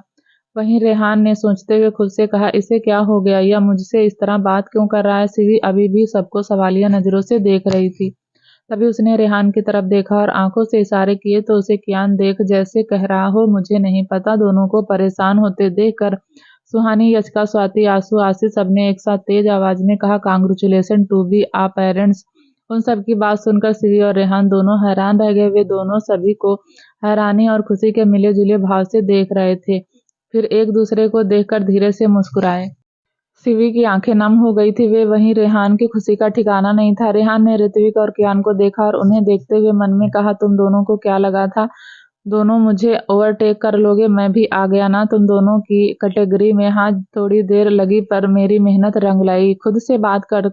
वहीं रेहान ने सोचते हुए खुद से कहा, इसे क्या हो गया, यह मुझसे इस तरह बात क्यों कर रहा है? शिवी अभी भी सबको सवालिया नजरों से देख रही थी। तभी उसने रेहान की तरफ देखा और आंखों से इशारे किए तो उसे कियान देख जैसे कह रहा हो, मुझे नहीं पता। दोनों को परेशान होते देखकर सुहानी, यचका, स्वाति, आंसू, आशीष सबने एक साथ तेज आवाज में कहा, congratulation to be a parents. उन सब की बात सुनकर शिवी और रेहान दोनों हैरान रह गए। वे दोनों सभी को हैरानी और खुशी के मिले जुले भाव से देख रहे थे, फिर एक दूसरे को देखकर धीरे से मुस्कुराए। शिवी की आंखें नम हो गई थी। वे वहीं रेहान की खुशी का ठिकाना नहीं था। रेहान ने ऋत्विक और कियान को देखा और उन्हें देखते हुए मन में कहा, तुम दोनों को क्या लगा था दोनों मुझे ओवरटेक कर लोगे? मैं भी आ गया ना तुम दोनों की कैटेगरी में। हाँ, थोड़ी देर लगी पर मेरी मेहनत रंग लाई। खुद से बात कर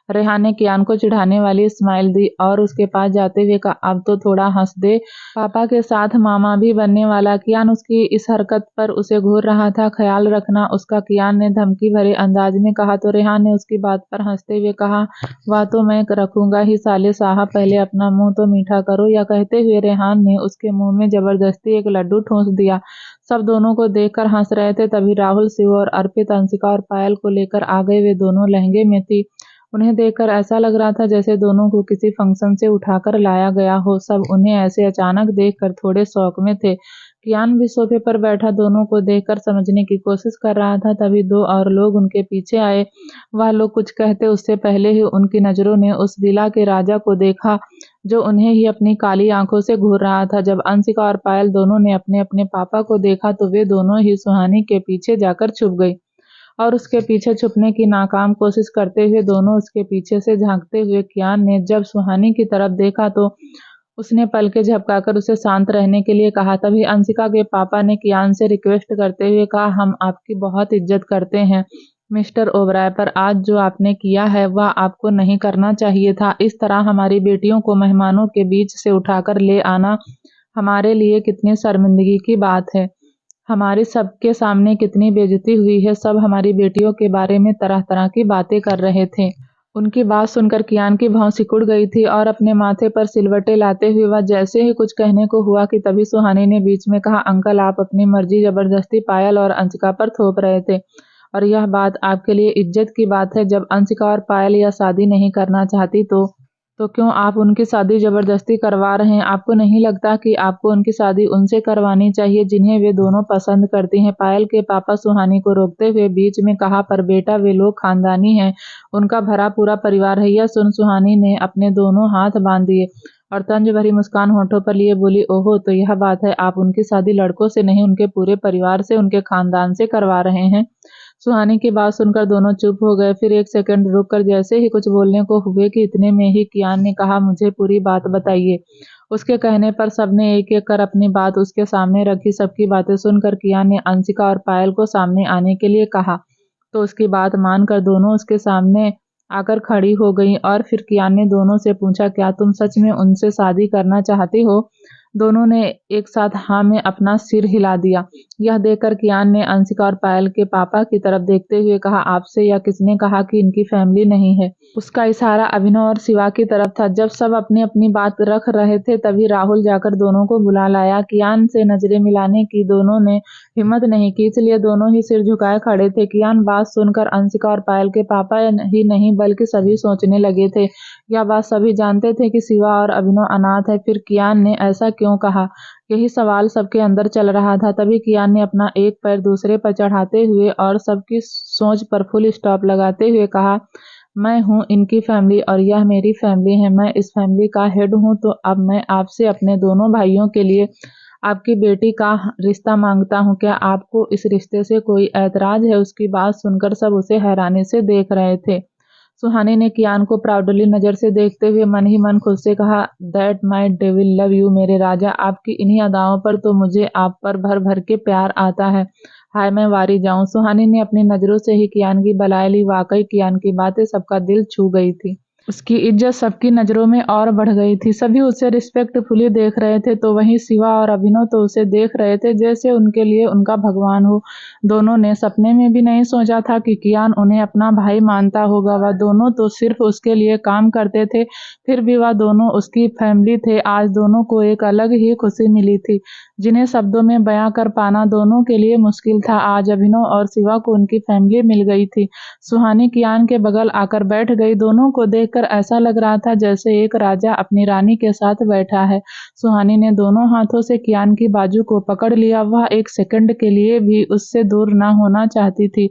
रेहान ने कियान को चिढ़ाने वाली स्माइल दी और उसके पास जाते हुए कहा, अब तो थोड़ा हंस दे, पापा के साथ मामा भी बनने वाला। कियान उसकी इस हरकत पर उसे घूर रहा था। ख्याल रखना उसका, कियान ने धमकी भरे अंदाज में कहा तो रेहान ने उसकी बात पर हंसते हुए कहा, वह तो मैं रखूंगा ही साले साहब, पहले अपना मुंह तो मीठा करो। यह कहते हुए रेहान ने उसके मुंह में जबरदस्ती एक लड्डू ठूंस दिया। सब दोनों को देखकर हंस रहे थे। तभी राहुल, शिव और अर्पित अंशिका और पायल को लेकर आ गए। वे दोनों लहंगे में थी। उन्हें देखकर ऐसा लग रहा था जैसे दोनों को किसी फंक्शन से उठाकर लाया गया हो। सब उन्हें ऐसे अचानक देखकर थोड़े शौक में थे। कियान भी सोफे पर बैठा दोनों को देखकर समझने की कोशिश कर रहा था। तभी दो और लोग उनके पीछे आए। वह लोग कुछ कहते उससे पहले ही उनकी नजरों ने उस विला के राजा को देखा जो उन्हें ही अपनी काली आंखों से घूर रहा था। जब अंशिका और पायल दोनों ने अपने अपने पापा को देखा तो वे दोनों ही सुहानी के पीछे जाकर छुप गई और उसके पीछे छुपने की नाकाम कोशिश करते हुए दोनों उसके पीछे से झांकते हुए कियान ने जब सुहानी की तरफ देखा तो उसने पलकें झपकाकर उसे शांत रहने के लिए कहा। तभी अंशिका के पापा ने कियान से रिक्वेस्ट करते हुए कहा, हम आपकी बहुत इज्जत करते हैं मिस्टर ओबराय, पर आज जो आपने किया है वह आपको नहीं करना चाहिए था। इस तरह हमारी बेटियों को मेहमानों के बीच से उठाकर ले आना हमारे लिए कितनी शर्मिंदगी की बात है। हमारे सबके सामने कितनी बेइज्जती हुई है। सब हमारी बेटियों के बारे में तरह तरह की बातें कर रहे थे। उनकी बात सुनकर कियान की भौं सिकुड़ गई थी और अपने माथे पर सिलवटें लाते हुए वह जैसे ही कुछ कहने को हुआ कि तभी सुहानी ने बीच में कहा, अंकल आप अपनी मर्जी जबरदस्ती पायल और अंशिका पर थोप रहे थे और यह बात आपके लिए इज्जत की बात है। जब अंशिका और पायल यह शादी नहीं करना चाहती तो क्यों आप उनकी शादी जबरदस्ती करवा रहे हैं? आपको नहीं लगता कि आपको उनकी शादी उनसे करवानी चाहिए जिन्हें वे दोनों पसंद करती हैं? पायल के पापा सुहानी को रोकते हुए बीच में कहा, पर बेटा वे लोग खानदानी हैं, उनका भरा पूरा परिवार है। यह सुन सुहानी ने अपने दोनों हाथ बांध दिए और तंज भरी मुस्कान होठों पर लिए बोली, ओहो तो यह बात है, आप उनकी शादी लड़कों से नहीं उनके पूरे परिवार से, उनके खानदान से करवा रहे हैं। सुहानी की बात सुनकर दोनों चुप हो गए। फिर एक सेकंड रुककर जैसे ही कुछ बोलने को हुए कि इतने में ही कियान ने कहा, मुझे पूरी बात बताइए। उसके कहने पर सबने एक एक कर अपनी बात उसके सामने रखी। सबकी बातें सुनकर कियान ने अंशिका और पायल को सामने आने के लिए कहा तो उसकी बात मानकर दोनों उसके सामने आकर खड़ी हो गईं और फिर कियान ने दोनों से पूछा, क्या तुम सच में उनसे शादी करना चाहती हो? दोनों ने एक साथ हाँ में अपना सिर हिला दिया। यह देखकर कियान ने अंशिका और पायल के पापा की तरफ देखते हुए कहा, आपसे या किसने कहा कि इनकी फैमिली नहीं है? उसका इशारा अभिनव और शिवा की तरफ था। जब सब अपनी अपनी बात रख रहे थे तभी राहुल जाकर दोनों को बुला लाया। कियान से नजरें मिलाने की दोनों ने हिम्मत नहीं की, इसलिए दोनों ही सिर झुकाए खड़े थे। कियान बात सुनकर अंशिका और पायल के पापा ही नहीं बल्कि सभी सोचने लगे थे। यह बात सभी जानते थे कि शिवा और अभिनव अनाथ है, फिर कियान ने ऐसा क्यों कहा? यही सवाल सबके अंदर चल रहा था। तभी कियान ने अपना एक पैर दूसरे पर चढ़ाते हुए और सबकी सोच पर फुल स्टॉप लगाते हुए कहा, मैं हूँ इनकी फैमिली और यह मेरी फैमिली है। मैं इस फैमिली का हेड हूँ। तो अब मैं आपसे अपने दोनों भाइयों के लिए आपकी बेटी का रिश्ता मांगता हूँ। क्या आपको इस रिश्ते से कोई ऐतराज है? उसकी बात सुनकर सब उसे हैरानी से देख रहे थे। सुहानी ने कियान को प्राउडली नजर से देखते हुए मन ही मन खुद से कहा, that my devil love you मेरे राजा, आपकी इन्हीं अदाओं पर तो मुझे आप पर भर भर के प्यार आता है। हाय मैं वारी जाऊं। सुहानी ने अपनी नजरों से ही कियान की बलाई ली। वाकई कियान की बातें सबका दिल छू गई थी। उसकी इज्जत सबकी नजरों में और बढ़ गई थी। सभी उसे रिस्पेक्टफुली देख रहे थे तो वहीं शिवा और अभिनव तो उसे देख रहे थे जैसे उनके लिए उनका भगवान हो। दोनों ने सपने में भी नहीं सोचा था कि कियान उन्हें अपना भाई मानता होगा। वह दोनों तो सिर्फ उसके लिए काम करते थे, फिर भी वह दोनों उसकी फैमिली थे। आज दोनों को एक अलग ही खुशी मिली थी जिन्हें शब्दों में बयां कर पाना दोनों के लिए मुश्किल था। आज अभिनव और शिवा को उनकी फैमिली मिल गई थी। सुहानी कियान के बगल आकर बैठ गई। दोनों को देखकर ऐसा लग रहा था जैसे एक राजा अपनी रानी के साथ बैठा है। सुहानी ने दोनों हाथों से कियान की बाजू को पकड़ लिया। वह एक सेकंड के लिए भी उससे दूर न होना चाहती थी।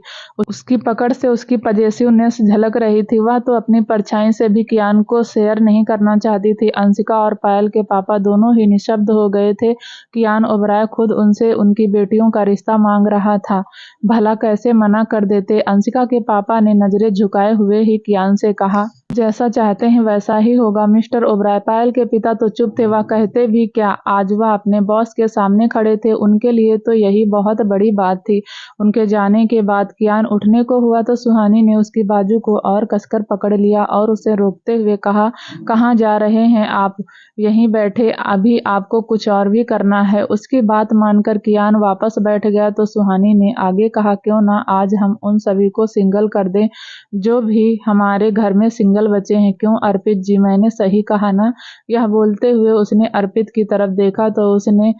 उसकी पकड़ से उसकी पजेसिवनेस झलक रही थी। वह तो अपनी परछाई से भी कियान को शेयर नहीं करना चाहती थी। अंशिका और पायल के पापा दोनों ही निशब्द हो गए थे। कियान ओबराय खुद उनसे उनकी बेटियों का रिश्ता मांग रहा था, भला कैसे मना कर देते? अंशिका के पापा ने नजरें झुकाए हुए ही कियान से कहा, जैसा चाहते हैं वैसा ही होगा। मिस्टर ओबराय, पायल के पिता तो चुप थे, वह कहते भी क्या, आज वह अपने बॉस के सामने खड़े थे, उनके लिए तो यही बहुत बड़ी बात थी। उनके जाने के बाद कियान उठने को हुआ तो सुहानी ने उसकी बाजू को और कसकर पकड़ लिया और उसे रोकते हुए कहा, कहाँ जा रहे हैं आप? यहीं बैठे, अभी आपको कुछ और भी करना है। उसकी बात मानकर कियान वापस बैठ गया तो सुहानी ने आगे कहा, क्यों ना आज हम उन सभी को सिंगल कर दें जो भी हमारे घर में सिंगल बचे हैं। क्यों अर्पित जी, मैंने सही कहा ना? यह बोलते हुए उसने अर्पित की तरफ देखा तो उसने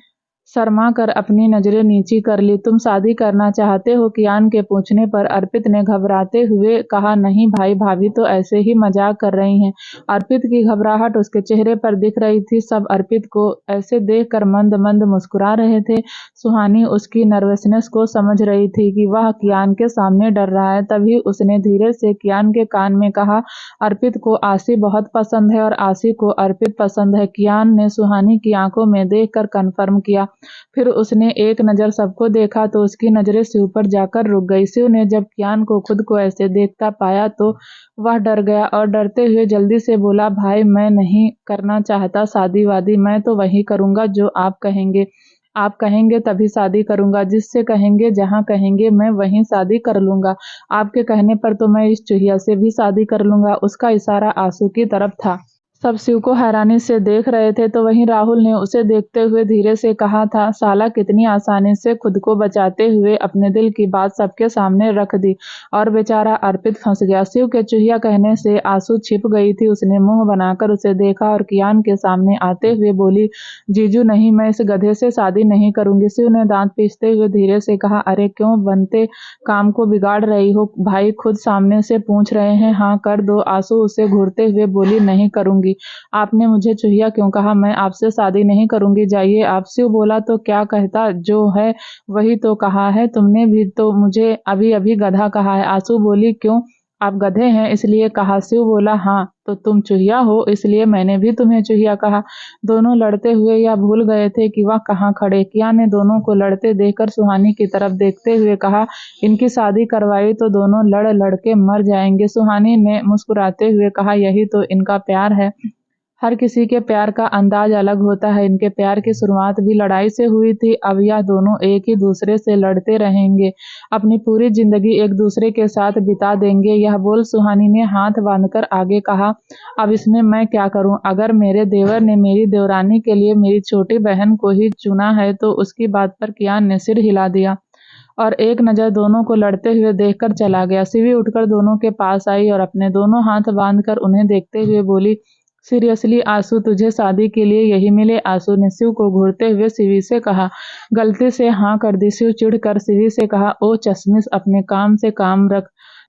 शर्मा कर अपनी नजरें नीची कर ली। तुम शादी करना चाहते हो? कियान के पूछने पर अर्पित ने घबराते हुए कहा, नहीं भाई, भाभी तो ऐसे ही मजाक कर रही हैं। अर्पित की घबराहट उसके चेहरे पर दिख रही थी। सब अर्पित को ऐसे देखकर मंद मंद मुस्कुरा रहे थे। सुहानी उसकी नर्वसनेस को समझ रही थी कि वह कियान के सामने डर रहा है। तभी उसने धीरे से कियान के कान में कहा, अर्पित को आशी बहुत पसंद है और आशी को अर्पित पसंद है। कियान ने सुहानी की आंखों में देखकर कन्फर्म किया। फिर उसने एक नज़र सबको देखा तो उसकी नज़रें शिव पर जाकर रुक गई। शिव ने जब कियान को खुद को ऐसे देखता पाया तो वह डर गया और डरते हुए जल्दी से बोला, भाई मैं नहीं करना चाहता शादी वादी, मैं तो वही करूँगा जो आप कहेंगे। आप कहेंगे तभी शादी करूँगा, जिससे कहेंगे, जहाँ कहेंगे मैं वहीं शादी कर लूँगा। आपके कहने पर तो मैं इस चुहिया से भी शादी कर लूँगा। उसका इशारा आंसू की तरफ था। सब शिव को हैरानी से देख रहे थे तो वहीं राहुल ने उसे देखते हुए धीरे से कहा था, साला कितनी आसानी से खुद को बचाते हुए अपने दिल की बात सबके सामने रख दी और बेचारा अर्पित फंस गया। शिव के चुहिया कहने से आंसू छिप गई थी। उसने मुंह बनाकर उसे देखा और कियान के सामने आते हुए बोली, जीजू नहीं, मैं इस गधे से शादी नहीं करूंगी। शिव ने दांत पीसते हुए धीरे से कहा, अरे क्यों बनते काम को बिगाड़ रही हो? भाई खुद सामने से पूछ रहे हैं, हाँ कर दो। आंसू उसे घूरते हुए बोली, नहीं करूंगी। आपने मुझे चुहिया क्यों कहा? मैं आपसे शादी नहीं करूंगी, जाइए आप। शिव बोला, तो क्या कहता, जो है वही तो कहा है, तुमने भी तो मुझे अभी अभी गधा कहा है। आंसू बोली, क्यों, आप गधे हैं इसलिए कहा? शिव बोला, हाँ तो तुम चुहिया हो इसलिए मैंने भी तुम्हें चुहिया कहा। दोनों लड़ते हुए या भूल गए थे कि वह कहाँ खड़े। कियान ने दोनों को लड़ते देखकर सुहानी की तरफ देखते हुए कहा, इनकी शादी करवाई तो दोनों लड़ लड़ के मर जाएंगे। सुहानी ने मुस्कुराते हुए कहा, यही तो इनका प्यार है। हर किसी के प्यार का अंदाज अलग होता है। इनके प्यार की शुरुआत भी लड़ाई से हुई थी। अब यह दोनों एक ही दूसरे से लड़ते रहेंगे, अपनी पूरी जिंदगी एक दूसरे के साथ बिता देंगे। यह बोल सुहानी ने हाथ बांधकर आगे कहा, अब इसमें मैं क्या करूं? अगर मेरे देवर ने मेरी देवरानी के लिए मेरी छोटी बहन को ही चुना है तो उसकी बात पर कियान ने सिर हिला दिया और एक नज़र दोनों को लड़ते हुए देखकर चला गया। सिवी उठकर दोनों के पास आई और अपने दोनों हाथ बांधकर उन्हें देखते हुए बोली, सीरियसली आंसू, तुझे शादी के लिए यही मिले? आंसू ने शिव को घूरते हुए सिवी से कहा। गलती से हाँ कर दी। शिव चिढ़कर सिवी से कहा, ओ चश्मिश, अपने काम से काम रख,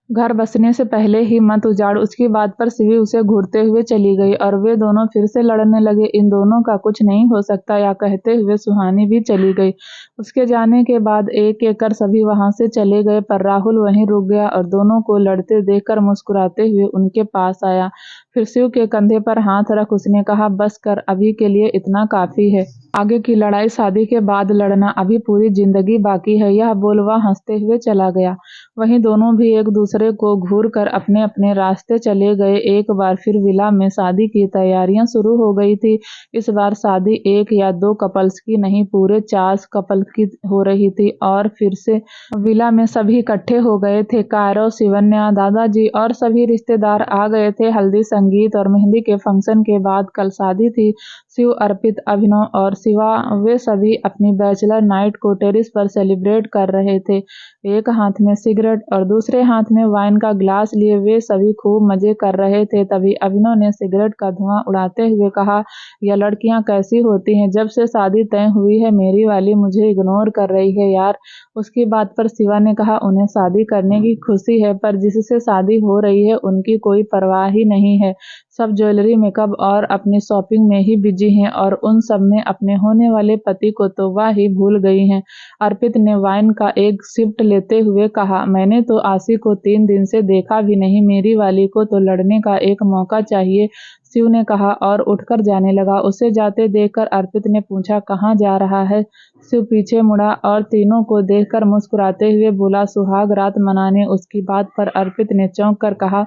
घर बसने से पहले ही मत उजाड़। उसकी बात पर सिवी उसे घूरते हुए चली गई और वे दोनों फिर से लड़ने लगे। इन दोनों का कुछ नहीं हो सकता, या कहते हुए सुहानी भी चली गई। उसके जाने के बाद एक एक कर सभी वहां से चले गए, पर राहुल वहीं रुक गया और दोनों को लड़ते देखकर मुस्कुराते हुए उनके पास आया। फिर शिव के कंधे पर हाथ रख उसने कहा, बस कर, अभी के लिए इतना काफी है। आगे की लड़ाई शादी के बाद लड़ना, अभी पूरी जिंदगी बाकी है। यह बोल वह हंसते हुए चला गया। वहीं दोनों भी एक दूसरे को घूर कर अपने अपने रास्ते चले गए। एक बार फिर विला में शादी की तैयारियां शुरू हो गई थी। इस बार शादी एक या दो कपल्स की नहीं, पूरे 4 कपल की हो रही थी। और फिर से विला में सभी इकट्ठे हो गए थे। कायरो, शिवन्या, दादाजी और सभी रिश्तेदार आ गए थे। हल्दी, संगीत और मेहंदी के फंक्शन के बाद कल शादी थी। शिव, अर्पित, अभिनव और शिवा, वे सभी अपनी बैचलर नाइट को टेरिस पर सेलिब्रेट कर रहे थे। एक हाथ में सिगरेट और दूसरे हाथ में वाइन का ग्लास लिए वे सभी खूब मजे कर रहे थे। तभी अभिनव ने सिगरेट का धुआं उड़ाते हुए कहा, यह लड़कियां कैसी होती हैं, जब से शादी तय हुई है मेरी वाली मुझे इग्नोर कर रही है यार। उसकी बात पर शिवा ने कहा, उन्हें शादी करने की खुशी है, पर जिससे शादी हो रही है उनकी कोई परवाह ही नहीं है। सब ज्वेलरी, मेकअप और अपनी शॉपिंग में ही बिजी हैं और उन सब में अपने होने वाले पति को तो वह ही भूल गई हैं। अर्पित ने वाइन का एक सिप लेते हुए कहा, मैंने तो आशी को 3 दिन से देखा भी नहीं, मेरी वाली को तो लड़ने का एक मौका चाहिए। शिव ने कहा और उठकर जाने लगा। उसे जाते देखकर अर्पित ने पूछा, कहाँ जा रहा है? शिव पीछे मुड़ा और तीनों को देखकर मुस्कुराते हुए बोला, सुहाग रात मनाने। उसकी बात पर अर्पित ने चौंक कर कहा,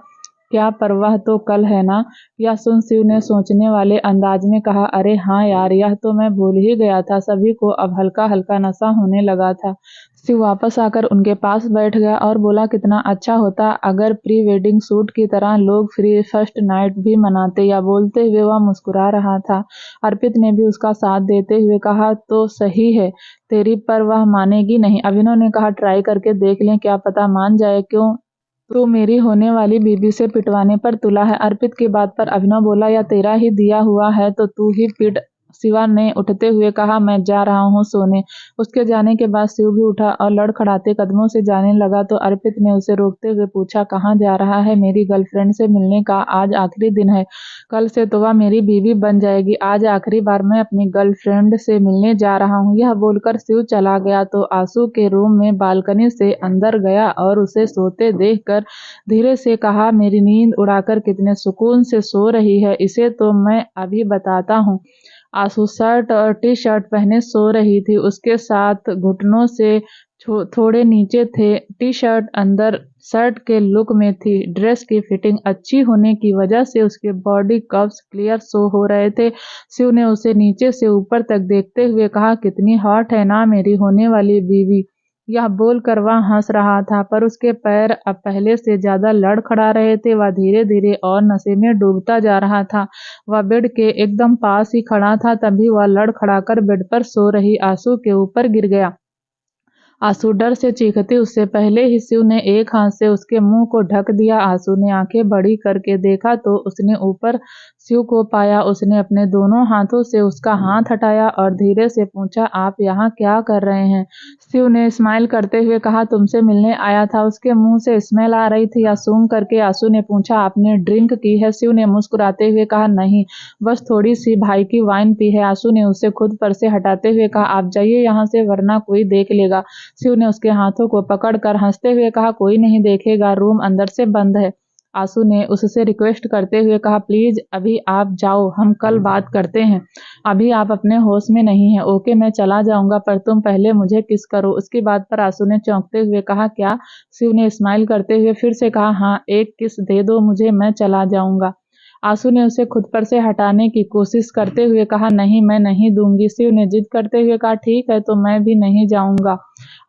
क्या परवाह तो कल है ना। यह सुन शिव ने सोचने वाले अंदाज में कहा, अरे हाँ यार, यह तो मैं भूल ही गया था। सभी को अब हल्का हल्का नशा होने लगा था। शिव वापस आकर उनके पास बैठ गया और बोला, कितना अच्छा होता अगर प्री वेडिंग शूट की तरह लोग फ्री फर्स्ट नाइट भी मनाते। या बोलते हुए वह मुस्कुरा रहा था। अर्पित ने भी उसका साथ देते हुए कहा, तो सही है तेरी, पर वह मानेगी नहीं। अभिनव ने कहा, ट्राई करके देख लें, क्या पता मान जाए। क्यों, तो मेरी होने वाली बीबी से पिटवाने पर तुला है। अर्पित की बात पर अभिनव बोला, या तेरा ही दिया हुआ है तो तू ही पिट। शिवा ने उठते हुए कहा, मैं जा रहा हूँ सोने। उसके जाने के बाद शिव भी उठा और लड़खड़ाते कदमों से जाने लगा तो अर्पित ने उसे रोकते हुए पूछा, कहाँ जा रहा है। मेरी गर्लफ्रेंड से मिलने का आज आखिरी दिन है। कल से तो वह मेरी बीवी बन जाएगी। आज आखिरी बार मैं अपनी गर्लफ्रेंड से मिलने जा रहा हूँ। यह बोलकर शिव चला गया तो आंसू के रूम में बालकनी से अंदर गया और उसे सोते देखकर धीरे से कहा, मेरी नींद उड़ाकर कितने सुकून से सो रही है, इसे तो मैं अभी बताता हूँ। आंसू शर्ट और टी शर्ट पहने सो रही थी। उसके साथ घुटनों से थोड़े नीचे थे। टी शर्ट अंदर शर्ट के लुक में थी। ड्रेस की फिटिंग अच्छी होने की वजह से उसके बॉडी कर्व्स क्लियर शो हो रहे थे। शिव ने उसे नीचे से ऊपर तक देखते हुए कहा, कितनी हॉट है ना मेरी होने वाली बीवी। यह बोलकर वह हंस रहा था, पर उसके पैर अब पहले से ज्यादा लड़खड़ा रहे थे। वह धीरे धीरे और नशे में डूबता जा रहा था। वह बेड के एकदम पास ही खड़ा था, तभी वह लड़खड़ाकर बेड पर सो रही आंसू के ऊपर गिर गया। आंसू डर से चीखती उससे पहले ही शिव ने एक हाथ से उसके मुंह को ढक दिया। आंसू ने आंखें बड़ी करके देखा तो उसने ऊपर शिव को पाया। उसने अपने दोनों हाथों से उसका हाथ हटाया और धीरे से पूछा, आप यहाँ क्या कर रहे हैं। शिव ने स्माइल करते हुए कहा, तुमसे मिलने आया था। उसके मुंह से स्मेल आ रही थी। सूंघ करके आंसू ने पूछा, आपने ड्रिंक की है। शिव ने मुस्कुराते हुए कहा, नहीं, बस थोड़ी सी भाई की वाइन पी है। आंसू ने उसे खुद पर से हटाते हुए कहा, आप जाइए यहाँ से, वरना कोई देख लेगा। शिव ने उसके हाथों को पकड़कर हंसते हुए कहा, कोई नहीं देखेगा, रूम अंदर से बंद है। आंसू ने उससे रिक्वेस्ट करते हुए कहा, प्लीज अभी आप जाओ, हम कल बात करते हैं। अभी आप अपने होश में नहीं हैं। ओके, मैं चला जाऊंगा, पर तुम पहले मुझे किस करो। उसकी बात पर आंसू ने चौंकते हुए कहा, क्या। शिव ने स्माइल करते हुए फिर से कहा, हाँ, एक किस दे दो मुझे, मैं चला जाऊंगा। आंसू ने उसे खुद पर से हटाने की कोशिश करते हुए कहा, नहीं, मैं नहीं दूंगी। शिव ने जिद करते हुए कहा, ठीक है, तो मैं भी नहीं जाऊंगा।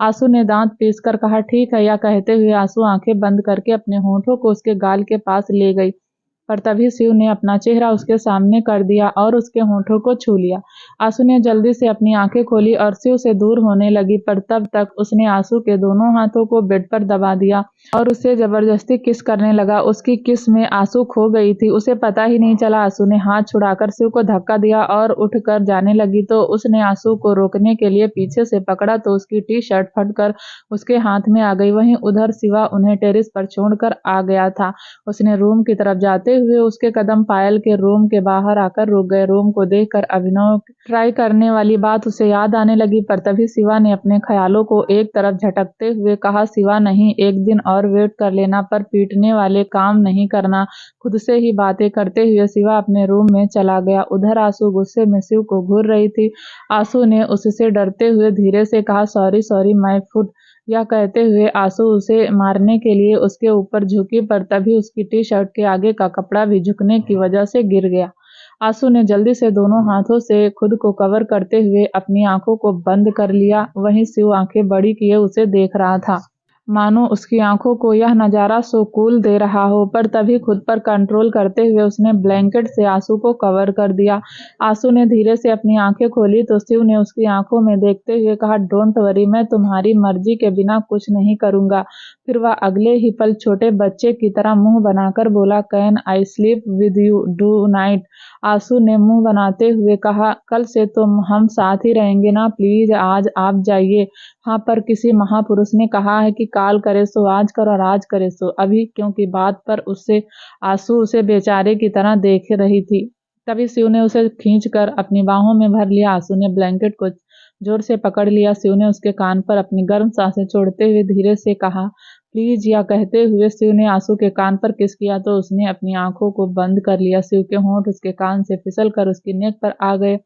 आंसू ने दांत पीसकर कहा, ठीक है। यह कहते हुए आंसू आंखें बंद करके अपने होठों को उसके गाल के पास ले गई, पर तभी शिव ने अपना चेहरा उसके सामने कर दिया और उसके होठों को छू लिया। आंसू ने जल्दी से अपनी आंखें खोली और शिव से दूर होने लगी, पर तब तक उसने आंसू के दोनों हाथों को बेड पर दबा दिया और उसे जबरदस्ती किस करने लगा। उसकी किस में आंसू खो गई थी, उसे पता ही नहीं चला। आंसू ने हाथ छुड़ाकर शिव को धक्का दिया और उठकर जाने लगी तो उसने आंसू को रोकने के लिए पीछे से पकड़ा तो उसकी टी शर्ट फटकर उसके हाथ में आ गई। वहीं उधर शिवा उन्हें टेरेस पर छोड़कर आ गया था। उसने रूम की तरफ जाते हुए उसके कदम पायल के रूम के बाहर आकर रुक गए। रूम को देखकर अभिनव ट्राई करने वाली बात उसे याद आने लगी, पर तभी शिवा ने अपने ख्यालों को एक तरफ झटकते हुए कहा, शिवा नहीं, एक दिन और वेट कर लेना, पर पीटने वाले काम नहीं करना। खुद से ही बातें करते हुए शिवा अपने रूम में चला गया। उधर आंसू गुस्से में शिव को घूर रही थी। आंसू ने उससे डरते हुए धीरे से कहा, सॉरी सॉरी माय फुट। यह कहते हुए आंसू उसे मारने के लिए उसके ऊपर झुकी, पर तभी उसकी टी शर्ट के आगे का कपड़ा भी झुकने की वजह से गिर गया। आंसू ने जल्दी से दोनों हाथों से खुद को कवर करते हुए अपनी आंखों को बंद कर लिया। वहीं शिव आंखें बड़ी किए उसे देख रहा था, मानो उसकी आंखों को यह नजारा सुकून दे रहा हो। पर तभी खुद पर कंट्रोल करते हुए उसने ब्लैंकेट से आंसू को कवर कर दिया। आंसू ने धीरे से अपनी आंखें खोली तो शिव ने उसकी आंखों में देखते हुए कहा, डोंट वरी, मैं तुम्हारी मर्जी के बिना कुछ नहीं करूंगा। फिर वह अगले ही पल छोटे बच्चे की तरह मुंह बनाकर बोला, can I sleep with you do night. आंसू ने मुंह बनाते हुए कहा, कल से तो हम साथ ही रहेंगे ना, प्लीज आज आप जाइए। हाँ, पर किसी महापुरुष ने कहा है कि काल करे सो आज कर और आज करे सो अभी, क्योंकि बात पर उससे आंसू उसे बेचारे की तरह देख रही थी। तभी शिव ने उसे खींचकर अपनी बाहों में भर लिया। आंसू ने ब्लैंकेट को जोर से पकड़ लिया। शिव ने उसके कान पर अपनी गर्म सांसें छोड़ते हुए धीरे से कहा, प्लीज। या कहते हुए शिव ने आंसू के कान पर किस किया तो उसने अपनी आंखों को बंद कर लिया। शिव के होंठ उसके कान से फिसल कर उसकी नेक पर आ गए।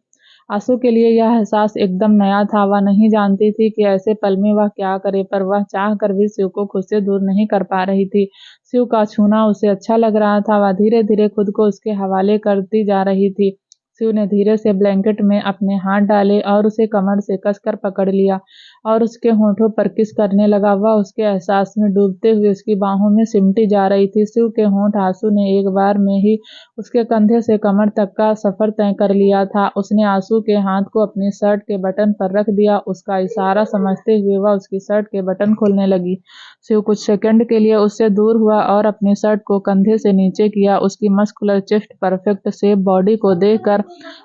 आंसू के लिए यह एहसास एकदम नया था। वह नहीं जानती थी कि ऐसे पल में वह क्या करे, पर वह चाह कर भी शिव को खुद से दूर नहीं कर पा रही थी। शिव का छूना उसे अच्छा लग रहा था। वह धीरे धीरे खुद को उसके हवाले करती जा रही थी। शिव ने धीरे से ब्लैंकेट में अपने हाथ डाले और उसे कमर से कसकर पकड़ लिया और उसके होठों पर किस करने लगा। वह उसके एहसास में डूबते हुए उसकी बाहों में सिमटी जा रही थी। शिव के होंठ आंसू ने एक बार में ही उसके कंधे से कमर तक का सफर तय कर लिया था। उसने आंसू के हाथ को अपनी शर्ट के बटन पर रख दिया। उसका इशारा समझते हुए वह उसकी शर्ट के बटन खोलने लगी। शिव कुछ सेकंड के लिए उससे दूर हुआ और अपनी शर्ट को कंधे से नीचे किया। उसकी muscular chest, perfect shape body को देखकर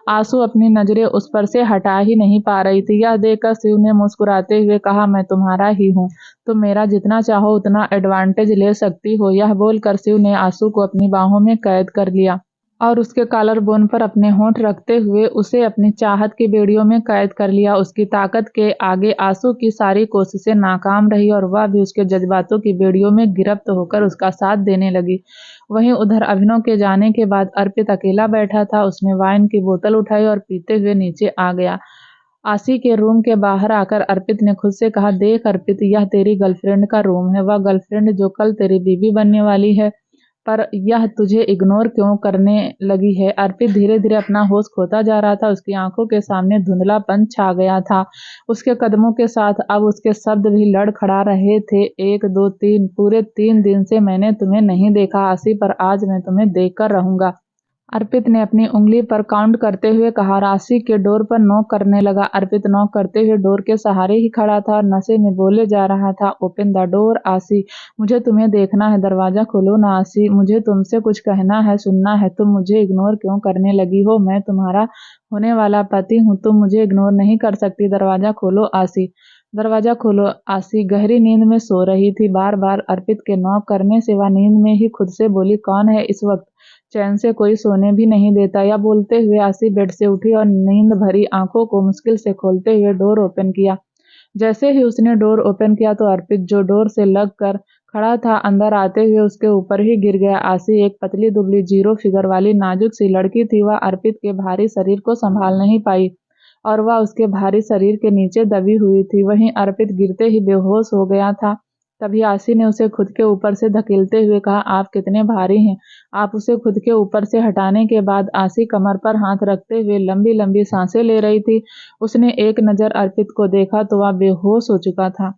आंसू अपनी नजरें उस पर से हटा ही नहीं पा रही थी। यह देखकर शिव ने मुस्कुराते हुए कहा, मैं तुम्हारा ही हूँ, तुम मेरा जितना चाहो उतना एडवांटेज ले सकती हो। यह बोलकर शिव ने आंसू को अपनी बाहों में कैद कर लिया और उसके कॉलर बोन पर अपने होंठ रखते हुए उसे अपनी चाहत की बेड़ियों में कैद कर लिया। उसकी ताकत के आगे आंसू की सारी कोशिशें नाकाम रही और वह भी उसके जज्बातों की बेड़ियों में गिरफ्त होकर उसका साथ देने लगी। वहीं उधर अभिनव के जाने के बाद अर्पित अकेला बैठा था। उसने वाइन की बोतल उठाई और पीते हुए नीचे आ गया। आशी के रूम के बाहर आकर अर्पित ने खुद से कहा, देख अर्पित, यह तेरी गर्लफ्रेंड का रूम है। वह गर्लफ्रेंड जो कल तेरी बीवी बनने वाली है, पर यह तुझे इग्नोर क्यों करने लगी है। अर्पित धीरे धीरे अपना होश खोता जा रहा था। उसकी आंखों के सामने धुंधलापन छा गया था। उसके कदमों के साथ अब उसके शब्द भी लड़खड़ा रहे थे। 1 2 3, पूरे 3 दिन से मैंने तुम्हें नहीं देखा आशी, पर आज मैं तुम्हें देखकर रहूंगा। अर्पित ने अपनी उंगली पर काउंट करते हुए कहा। राशि के डोर पर नॉक करने लगा। अर्पित नॉक करते हुए डोर के सहारे ही खड़ा था और नशे में बोले जा रहा था, ओपन द डोर आशी, मुझे तुम्हें देखना है, दरवाजा खोलो ना आशी, मुझे तुमसे कुछ कहना है, सुनना है। तुम मुझे इग्नोर क्यों करने लगी हो? मैं तुम्हारा होने वाला पति हूँ, तुम मुझे इग्नोर नहीं कर सकती। दरवाजा खोलो आशी, दरवाजा खोलो। आशी गहरी नींद में सो रही थी। बार बार अर्पित के नॉक करने से वह नींद में ही खुद से बोली, कौन है इस वक्त? चैन से कोई सोने भी नहीं देता। या बोलते हुए आशी बेड से उठी और नींद भरी आंखों को मुश्किल से खोलते हुए डोर ओपन किया। जैसे ही उसने डोर ओपन किया तो अर्पित, जो डोर से लग कर खड़ा था, अंदर आते हुए उसके ऊपर ही गिर गया। आशी एक पतली दुबली जीरो फिगर वाली नाजुक सी लड़की थी। वह अर्पित के भारी शरीर को संभाल नहीं पाई और वह उसके भारी शरीर के नीचे दबी हुई थी। वहीं अर्पित गिरते ही बेहोश हो गया था। तभी आशी ने उसे खुद के ऊपर से धकेलते हुए कहा, आप कितने भारी हैं। आप उसे खुद के ऊपर से हटाने के बाद आशी कमर पर हाथ रखते हुए लंबी लंबी सांसें ले रही थी। उसने एक नज़र अर्पित को देखा तो वह बेहोश हो चुका था।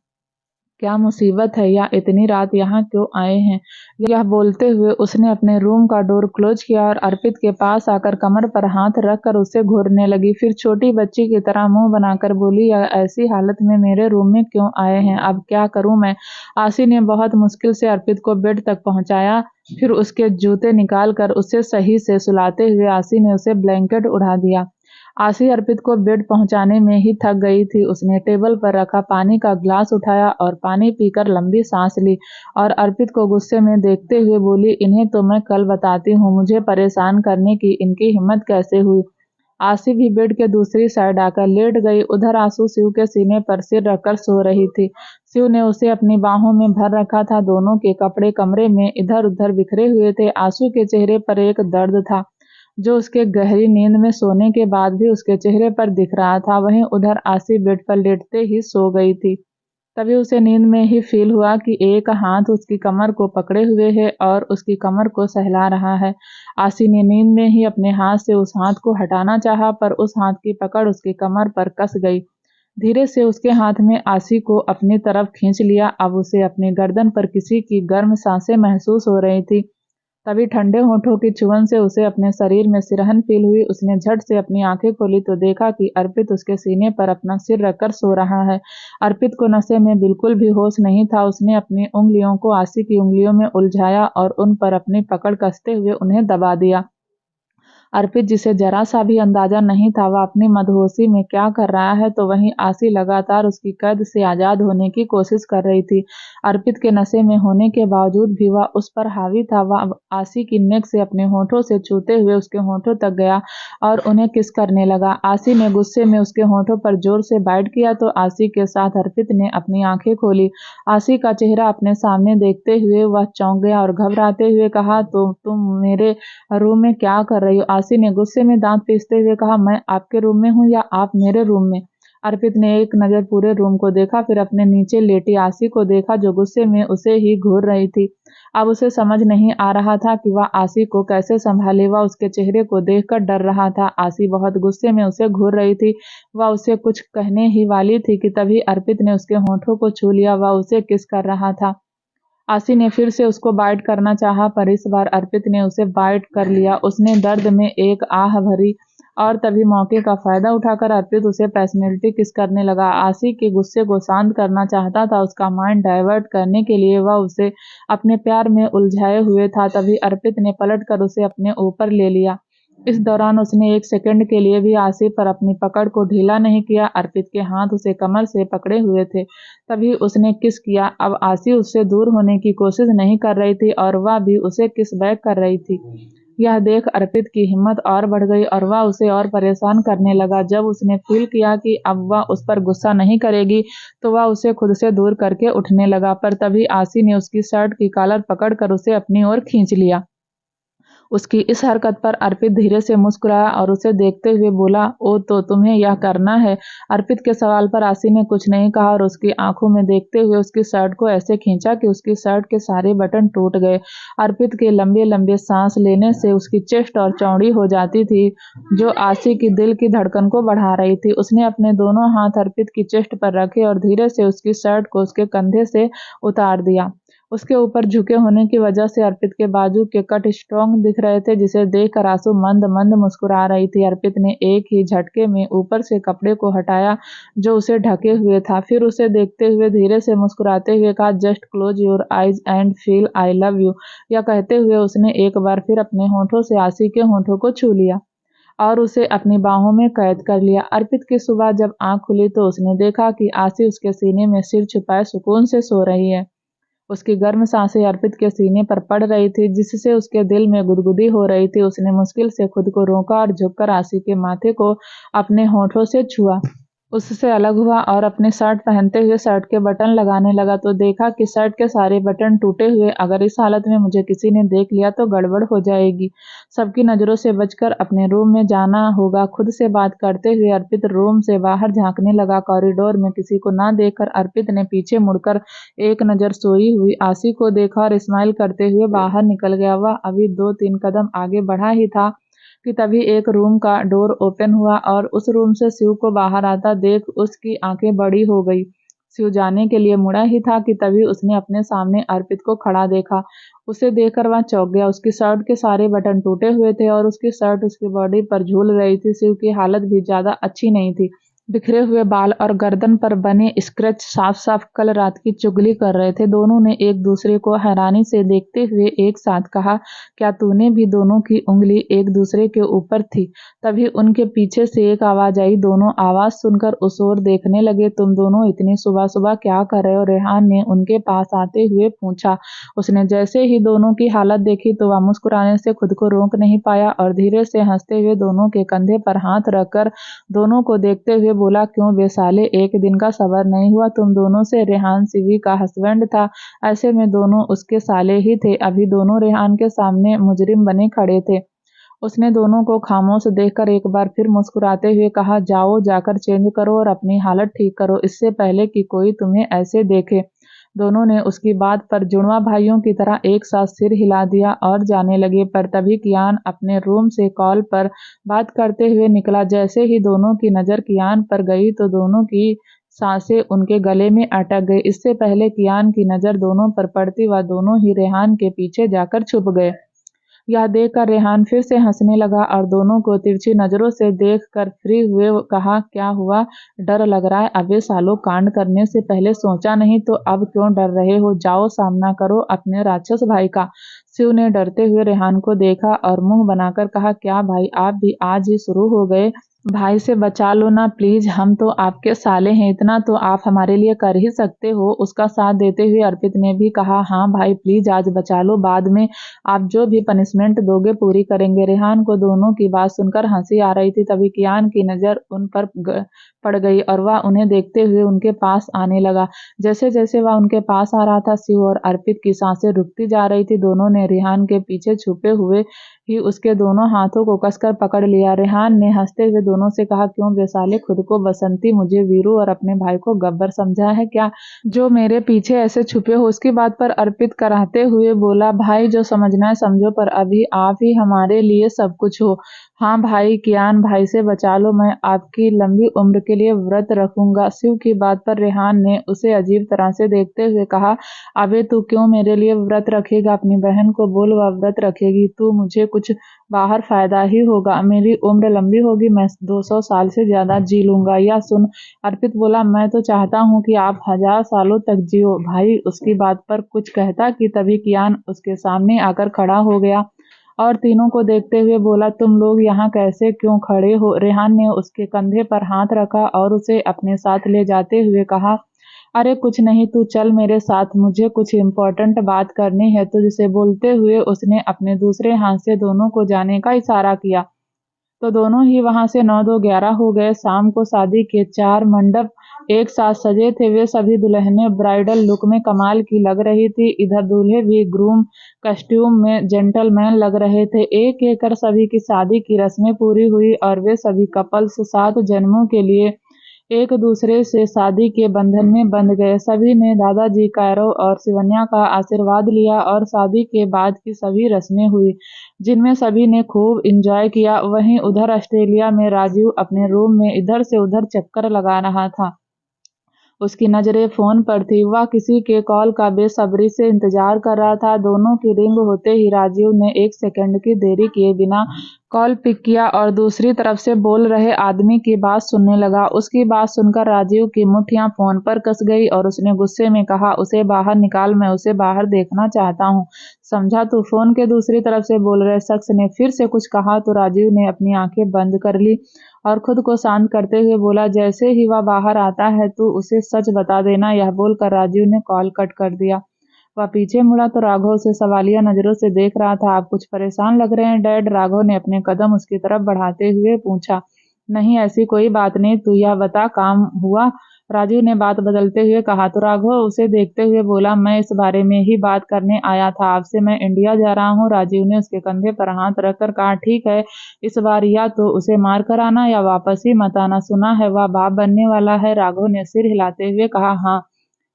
क्या मुसीबत है, या इतनी रात यहाँ क्यों आए हैं? यह बोलते हुए उसने अपने रूम का डोर क्लोज किया और अर्पित के पास आकर कमर पर हाथ रखकर उसे घूरने लगी। फिर छोटी बच्ची की तरह मुंह बनाकर बोली, यह ऐसी हालत में मेरे रूम में क्यों आए हैं? अब क्या करूं मैं? आशी ने बहुत मुश्किल से अर्पित को बेड तक पहुंचाया। फिर उसके जूते निकाल कर उसे सही से सुलाते हुए आशी ने उसे ब्लैंकेट उड़ा दिया। आशी अर्पित को बेड पहुंचाने में ही थक गई थी। उसने टेबल पर रखा पानी का ग्लास उठाया और पानी पीकर लंबी सांस ली और अर्पित को गुस्से में देखते हुए बोली, इन्हें तो मैं कल बताती हूँ, मुझे परेशान करने की इनकी हिम्मत कैसे हुई। आशी भी बेड के दूसरी साइड आकर लेट गई। उधर आंसू शिव के सीने पर सिर रखकर सो रही थी। शिव ने उसे अपनी बाहों में भर रखा था। दोनों के कपड़े कमरे में इधर उधर बिखरे हुए थे। आंसू के चेहरे पर एक दर्द था जो उसके गहरी नींद में सोने के बाद भी उसके चेहरे पर दिख रहा था। वहीं उधर आशी बेड पर लेटते ही सो गई थी। तभी उसे नींद में ही फील हुआ कि एक हाथ उसकी कमर को पकड़े हुए है और उसकी कमर को सहला रहा है। आशी ने नींद में ही अपने हाथ से उस हाथ को हटाना चाहा, पर उस हाथ की पकड़ उसकी कमर पर कस गई। धीरे से उसके हाथ में आशी को अपनी तरफ खींच लिया। अब उसे अपनी गर्दन पर किसी की गर्म सांसें महसूस हो रही थी। तभी ठंडे होठों की चुभन से उसे अपने शरीर में सिरहन फील हुई। उसने झट से अपनी आंखें खोली तो देखा कि अर्पित उसके सीने पर अपना सिर रखकर सो रहा है। अर्पित को नशे में बिल्कुल भी होश नहीं था। उसने अपनी उंगलियों को आशी की उंगलियों में उलझाया और उन पर अपनी पकड़ कसते हुए उन्हें दबा दिया। अर्पित, जिसे जरा सा भी अंदाजा नहीं था वह अपनी मदहोशी में क्या कर रहा है, तो वहीं आशी लगातार उसकी कैद से आजाद होने की कोशिश कर रही थी। अर्पित के नशे में होने के बावजूद भी वह उस पर हावी था। वह आशी की नेक से अपने होठों से छूते हुए उसके होठों तक गया और उन्हें किस करने लगा। आशी ने गुस्से में उसके होठों पर जोर से बाइट किया तो आशी के साथ अर्पित ने अपनी आंखें खोली। आशी का चेहरा अपने सामने देखते हुए वह चौंक गया और घबराते हुए कहा, तो तुम मेरे रूम में क्या कर रही हो? आसी ने गुस्से में दांत पीसते हुए कहा, मैं आपके रूम में हूँ या आप मेरे रूम में? अर्पित ने एक नज़र पूरे रूम को देखा, फिर अपने नीचे लेटी आसी को देखा जो गुस्से में उसे ही घूर रही थी। अब उसे समझ नहीं आ रहा था कि वह आसी को कैसे संभाले। वह उसके चेहरे को देखकर डर रहा था। आसी बहुत गुस्से में उसे घूर रही थी। वह उसे कुछ कहने ही वाली थी कि तभी अर्पित ने उसके होठों को छू लिया। वह उसे किस कर रहा था। आसी ने फिर से उसको बाइट करना चाहा, पर इस बार अर्पित ने उसे बाइट कर लिया। उसने दर्द में एक आह भरी और तभी मौके का फायदा उठाकर अर्पित उसे पर्सनैलिटी किस करने लगा। आसी के गुस्से को शांत करना चाहता था, उसका माइंड डाइवर्ट करने के लिए वह उसे अपने प्यार में उलझाए हुए था। तभी अर्पित ने पलट कर उसे अपने ऊपर ले लिया। इस दौरान उसने एक सेकंड के लिए भी आसी पर अपनी पकड़ को ढीला नहीं किया। अर्पित के हाथ उसे कमर से पकड़े हुए थे। तभी उसने किस किया। अब आसी उससे दूर होने की कोशिश नहीं कर रही थी और वह भी उसे किस बैक कर रही थी। यह देख अर्पित की हिम्मत और बढ़ गई और वह उसे और परेशान करने लगा। जब उसने फील किया कि अब वह उस पर गुस्सा नहीं करेगी तो वह उसे खुद से दूर करके उठने लगा, पर तभी आसी ने उसकी शर्ट की कॉलर पकड़कर उसे अपनी ओर खींच लिया। उसकी इस हरकत पर अर्पित धीरे से मुस्कुराया और उसे देखते हुए बोला, ओ तो तुम्हें यह करना है? अर्पित के सवाल पर आसी ने कुछ नहीं कहा और उसकी आंखों में देखते हुए उसकी शर्ट को ऐसे खींचा कि उसकी शर्ट के सारे बटन टूट गए। अर्पित के लंबे लंबे सांस लेने से उसकी चेस्ट और चौड़ी हो जाती थी, जो आसी की दिल की धड़कन को बढ़ा रही थी। उसने अपने दोनों हाथ अर्पित की चेस्ट पर रखे और धीरे से उसकी शर्ट को उसके कंधे से उतार दिया। उसके ऊपर झुके होने की वजह से अर्पित के बाजू के कट स्ट्रॉन्ग दिख रहे थे, जिसे देखकर आंसू मंद मंद मुस्कुरा रही थी। अर्पित ने एक ही झटके में ऊपर से कपड़े को हटाया जो उसे ढके हुए था, फिर उसे देखते हुए धीरे से मुस्कुराते हुए कहा, just close your eyes and feel I love you. यह कहते हुए उसने एक बार फिर अपने होठों से आसी के होठों को छू लिया और उसे अपनी बाहों में कैद कर लिया। अर्पित की सुबह जब आंख खुली तो उसने देखा कि आसी उसके सीने में सिर छुपाए सुकून से सो रही है। उसकी गर्म सांसें अर्पित के सीने पर पड़ रही थी, जिससे उसके दिल में गुदगुदी हो रही थी। उसने मुश्किल से खुद को रोका और झुककर आसी के माथे को अपने होठों से छुआ। उससे अलग हुआ और अपने शर्ट पहनते हुए शर्ट के बटन लगाने लगा तो देखा कि शर्ट के सारे बटन टूटे हुए। अगर इस हालत में मुझे किसी ने देख लिया तो गड़बड़ हो जाएगी। सबकी नज़रों से बचकर अपने रूम में जाना होगा। खुद से बात करते हुए अर्पित रूम से बाहर झांकने लगा। कॉरिडोर में किसी को ना देखकर अर्पित ने पीछे मुड़कर एक नज़र सोई हुई आसी को देखा और स्माइल करते हुए बाहर निकल गया। वह अभी 2-3 कदम आगे बढ़ा ही था कि तभी एक रूम का डोर ओपन हुआ और उस रूम से शिव को बाहर आता देख उसकी आंखें बड़ी हो गई। शिव जाने के लिए मुड़ा ही था कि तभी उसने अपने सामने अर्पित को खड़ा देखा। उसे देखकर वह चौंक गया। उसकी शर्ट के सारे बटन टूटे हुए थे और उसकी शर्ट उसकी बॉडी पर झूल रही थी। शिव की हालत भी ज्यादा अच्छी नहीं थी। बिखरे हुए बाल और गर्दन पर बने स्क्रैच साफ साफ कल रात की चुगली कर रहे थे। दोनों ने एक दूसरे को हैरानी से देखते हुए एक साथ कहा, क्या तूने भी? दोनों की उंगली एक दूसरे के ऊपर थी। तभी उनके पीछे से एक आवाज आई। दोनों आवाज सुनकर उस ओर देखने लगे। तुम दोनों इतनी सुबह सुबह क्या कर रहे हो? रेहान ने उनके पास आते हुए पूछा। उसने जैसे ही दोनों की हालत देखी तो वह मुस्कुराने से खुद को रोक नहीं पाया और धीरे से हंसते हुए दोनों के कंधे पर हाथ रखकर दोनों को देखते हुए बोला, क्यों बे साले, एक दिन का सबर नहीं हुआ तुम दोनों से? रेहान शिवी का हस्बैंड था, ऐसे में दोनों उसके साले ही थे। अभी दोनों रेहान के सामने मुजरिम बने खड़े थे। उसने दोनों को खामोश देखकर एक बार फिर मुस्कुराते हुए कहा, जाओ जाकर चेंज करो और अपनी हालत ठीक करो, इससे पहले कि कोई तुम्हें ऐसे देखे। दोनों ने उसकी बात पर जुड़वा भाइयों की तरह एक साथ सिर हिला दिया और जाने लगे, पर तभी कियान अपने रूम से कॉल पर बात करते हुए निकला। जैसे ही दोनों की नज़र कियान पर गई तो दोनों की सांसें उनके गले में अटक गई। इससे पहले कियान की नज़र दोनों पर पड़ती वह दोनों ही रेहान के पीछे जाकर छुप गए। यह देखकर रेहान फिर से हंसने लगा और दोनों को तिरछी नजरों से देखकर फ्री हुए कहा, क्या हुआ? डर लग रहा है? अबे सालों, कांड करने से पहले सोचा नहीं तो अब क्यों डर रहे हो? जाओ सामना करो अपने राक्षस भाई का। शिव ने डरते हुए रेहान को देखा और मुंह बनाकर कहा, क्या भाई आप भी आज ही शुरू हो गए? भाई से बचा लो ना प्लीज, हम तो आपके साले हैं, इतना तो आप हमारे लिए कर ही सकते हो। उसका साथ देते हुए अर्पित ने भी कहा, हाँ भाई प्लीज आज बचा लो, बाद में आप जो भी पनिशमेंट दोगे पूरी करेंगे। रेहान को दोनों की बात सुनकर हंसी आ रही थी, तभी कियान की नजर उन पर पड़ गई और वह उन्हें देखते हुए उनके पास आने लगा। जैसे जैसे वह उनके पास आ रहा था, शिव और अर्पित की सांसें रुकती जा रही थी। दोनों ने रेहान के पीछे छुपे हुए ही उसके दोनों हाथों को कसकर पकड़ लिया। रेहान ने हंसते हुए दोनों से कहा, क्यों बेसाले, खुद को बसंती, मुझे वीरू और अपने भाई को गब्बर समझा है क्या, जो मेरे पीछे ऐसे छुपे हो। उसकी बात पर अर्पित कराहते हुए बोला, भाई जो समझना है समझो, पर अभी आप ही हमारे लिए सब कुछ हो। हाँ भाई, कियान भाई से बचा लो, मैं आपकी लंबी उम्र के लिए व्रत रखूंगा। शिव की बात पर रेहान ने उसे अजीब तरह से देखते हुए कहा, अबे तू क्यों मेरे लिए व्रत रखेगा, अपनी बहन को बोल वह व्रत रखेगी, तू मुझे कुछ बाहर फायदा ही होगा, मेरी उम्र लंबी होगी, मैं 200 साल से ज्यादा जी लूंगा। या सुन, अर्पित बोला, मैं तो चाहता हूँ कि आप 1000 सालों तक जियो। भाई उसकी बात पर कुछ कहता कि तभी कियान उसके सामने आकर खड़ा हो गया और तीनों को देखते हुए बोला, तुम लोग यहाँ कैसे क्यों खड़े हो। रेहान ने उसके कंधे पर हाथ रखा और उसे अपने साथ ले जाते हुए कहा, अरे कुछ नहीं, तू चल मेरे साथ, मुझे कुछ इम्पोर्टेंट बात करनी है तुझसे। बोलते हुए उसने अपने दूसरे हाथ से दोनों को जाने का इशारा किया, तो दोनों ही वहां से 9-2-11 हो गए। शाम को शादी के 4 मंडप एक साथ सजे थे। वे सभी दुल्हनें ब्राइडल लुक में कमाल की लग रही थी, इधर दूल्हे भी ग्रूम कस्ट्यूम में जेंटलमैन लग रहे थे। एक एक कर सभी की शादी की रस्में पूरी हुई और वे सभी कपल्स 7 जन्मों के लिए एक दूसरे से शादी के बंधन में बंध गए। सभी ने दादाजी कैरो और शिवन्या का आशीर्वाद लिया और शादी के बाद की सभी रस्में हुई, जिनमें सभी ने खूब एंजॉय किया। वहीं उधर ऑस्ट्रेलिया में राजीव अपने रूम में इधर से उधर चक्कर लगा रहा था। उसकी नजरें फोन पर थी, वह किसी के कॉल का बेसब्री से इंतजार कर रहा था। दोनों की रिंग होते ही राजीव ने 1 सेकंड की देरी किए बिना कॉल पिक किया और दूसरी तरफ से बोल रहे आदमी की बात सुनने लगा। उसकी बात सुनकर राजीव की मुट्ठियां फोन पर कस गई और उसने गुस्से में कहा, उसे बाहर निकाल, मैं उसे बाहर देखना चाहता हूँ, समझा तू। फोन के दूसरी तरफ से बोल रहे शख्स ने फिर से कुछ कहा तो राजीव ने अपनी आंखें बंद कर ली और खुद को शांत करते हुए बोला, जैसे ही वह बाहर आता है तू उसे सच बता देना। यह बोलकर राजीव ने कॉल कट कर दिया। वह पीछे मुड़ा तो राघव उसे सवालिया नजरों से देख रहा था। आप कुछ परेशान लग रहे हैं डैड, राघव ने अपने कदम उसकी तरफ बढ़ाते हुए पूछा। नहीं ऐसी कोई बात नहीं, तू यह बता काम हुआ, राजीव ने बात बदलते हुए कहा। तो राघव उसे देखते हुए बोला, मैं इस बारे में ही बात करने आया था आपसे, मैं इंडिया जा रहा हूँ। राजीव ने उसके कंधे पर हाथ रखकर कहा, ठीक है, इस बार या तो उसे मार कर आना या वापस ही मत आना, सुना है वह बाप बनने वाला है। राघव ने सिर हिलाते हुए कहा, हाँ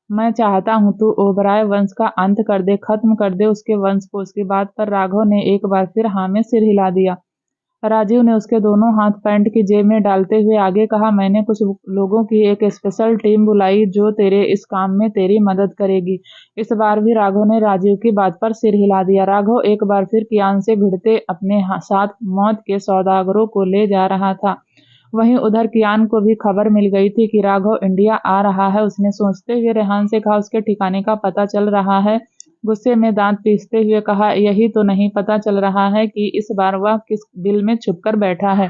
मैं चाहता हूँ तू ओबराय वंश का अंत कर दे, खत्म कर दे उसके वंश को। उसकी बात पर राघव ने एक बार फिर हाँ में सिर हिला दिया। राजीव ने उसके दोनों हाथ पैंट की जेब में डालते हुए आगे कहा, मैंने कुछ लोगों की एक स्पेशल टीम बुलाई जो तेरे इस काम में तेरी मदद करेगी। इस बार भी राघव ने राजीव की बात पर सिर हिला दिया। राघव एक बार फिर कियान से भिड़ते अपने साथ मौत के सौदागरों को ले जा रहा था। वहीं उधर कियान को भी खबर मिल गई थी कि राघव इंडिया आ रहा है। उसने सोचते हुए रेहान से कहा, उसके ठिकाने का पता चल रहा है। गुस्से में दांत पीसते हुए कहा, यही तो नहीं पता चल रहा है कि इस बार वह किस बिल में छुपकर बैठा है।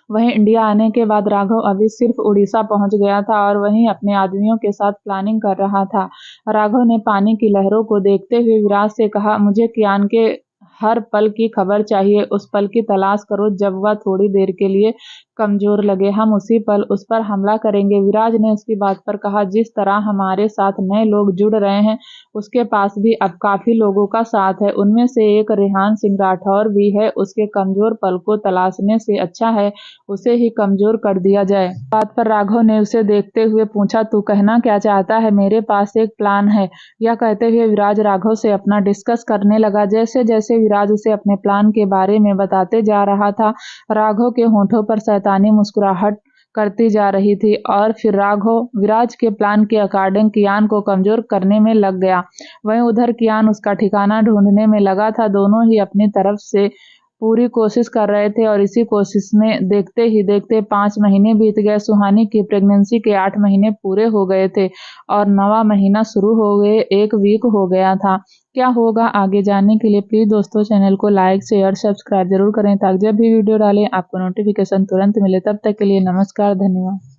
वहीं इंडिया आने के बाद राघव अभी सिर्फ उड़ीसा पहुंच गया था और वहीं अपने आदमियों के साथ प्लानिंग कर रहा था। राघव ने पानी की लहरों को देखते हुए विराज से कहा, मुझे कियान के हर पल की खबर चाहिए, उस पल की तलाश करो जब वह थोड़ी देर के लिए कमजोर लगे, हम उसी पल उस पर हमला करेंगे। विराज ने उसकी बात पर कहा, जिस तरह हमारे साथ नए लोग जुड़ रहे हैं उसके पास भी अब काफी लोगों का साथ है, उनमें से एक रेहान सिंह राठौर भी है। उसके कमजोर पल को तलाशने से अच्छा है उसे ही कमजोर कर दिया जाए। बात पर राघव ने उसे देखते हुए पूछा, तू कहना क्या चाहता है। मेरे पास एक प्लान है। यह कहते हुए विराज राघव से अपना डिस्कस करने लगा। जैसे जैसे विराज उसे अपने प्लान के बारे में बताते जा रहा था, राघव के होठों पर शैतानी मुस्कुराहट करती जा रही थी और फिर राघव विराज के प्लान के अकॉर्डिंग कियान को कमजोर करने में लग गया। वहीं उधर कियान उसका ठिकाना ढूंढने में लगा था। दोनों ही अपनी तरफ से पूरी कोशिश कर रहे थे और इसी कोशिश में देखते ही देखते 5 महीने बीत गए। सुहानी की प्रेगनेंसी के 8 महीने पूरे हो गए थे और 9वां महीना शुरू हो गए, 1 वीक हो गया था। क्या होगा आगे जानने के लिए प्लीज़ दोस्तों चैनल को लाइक, शेयर, सब्सक्राइब जरूर करें ताकि जब भी वीडियो डालें आपको नोटिफिकेशन तुरंत मिले। तब तक के लिए नमस्कार, धन्यवाद।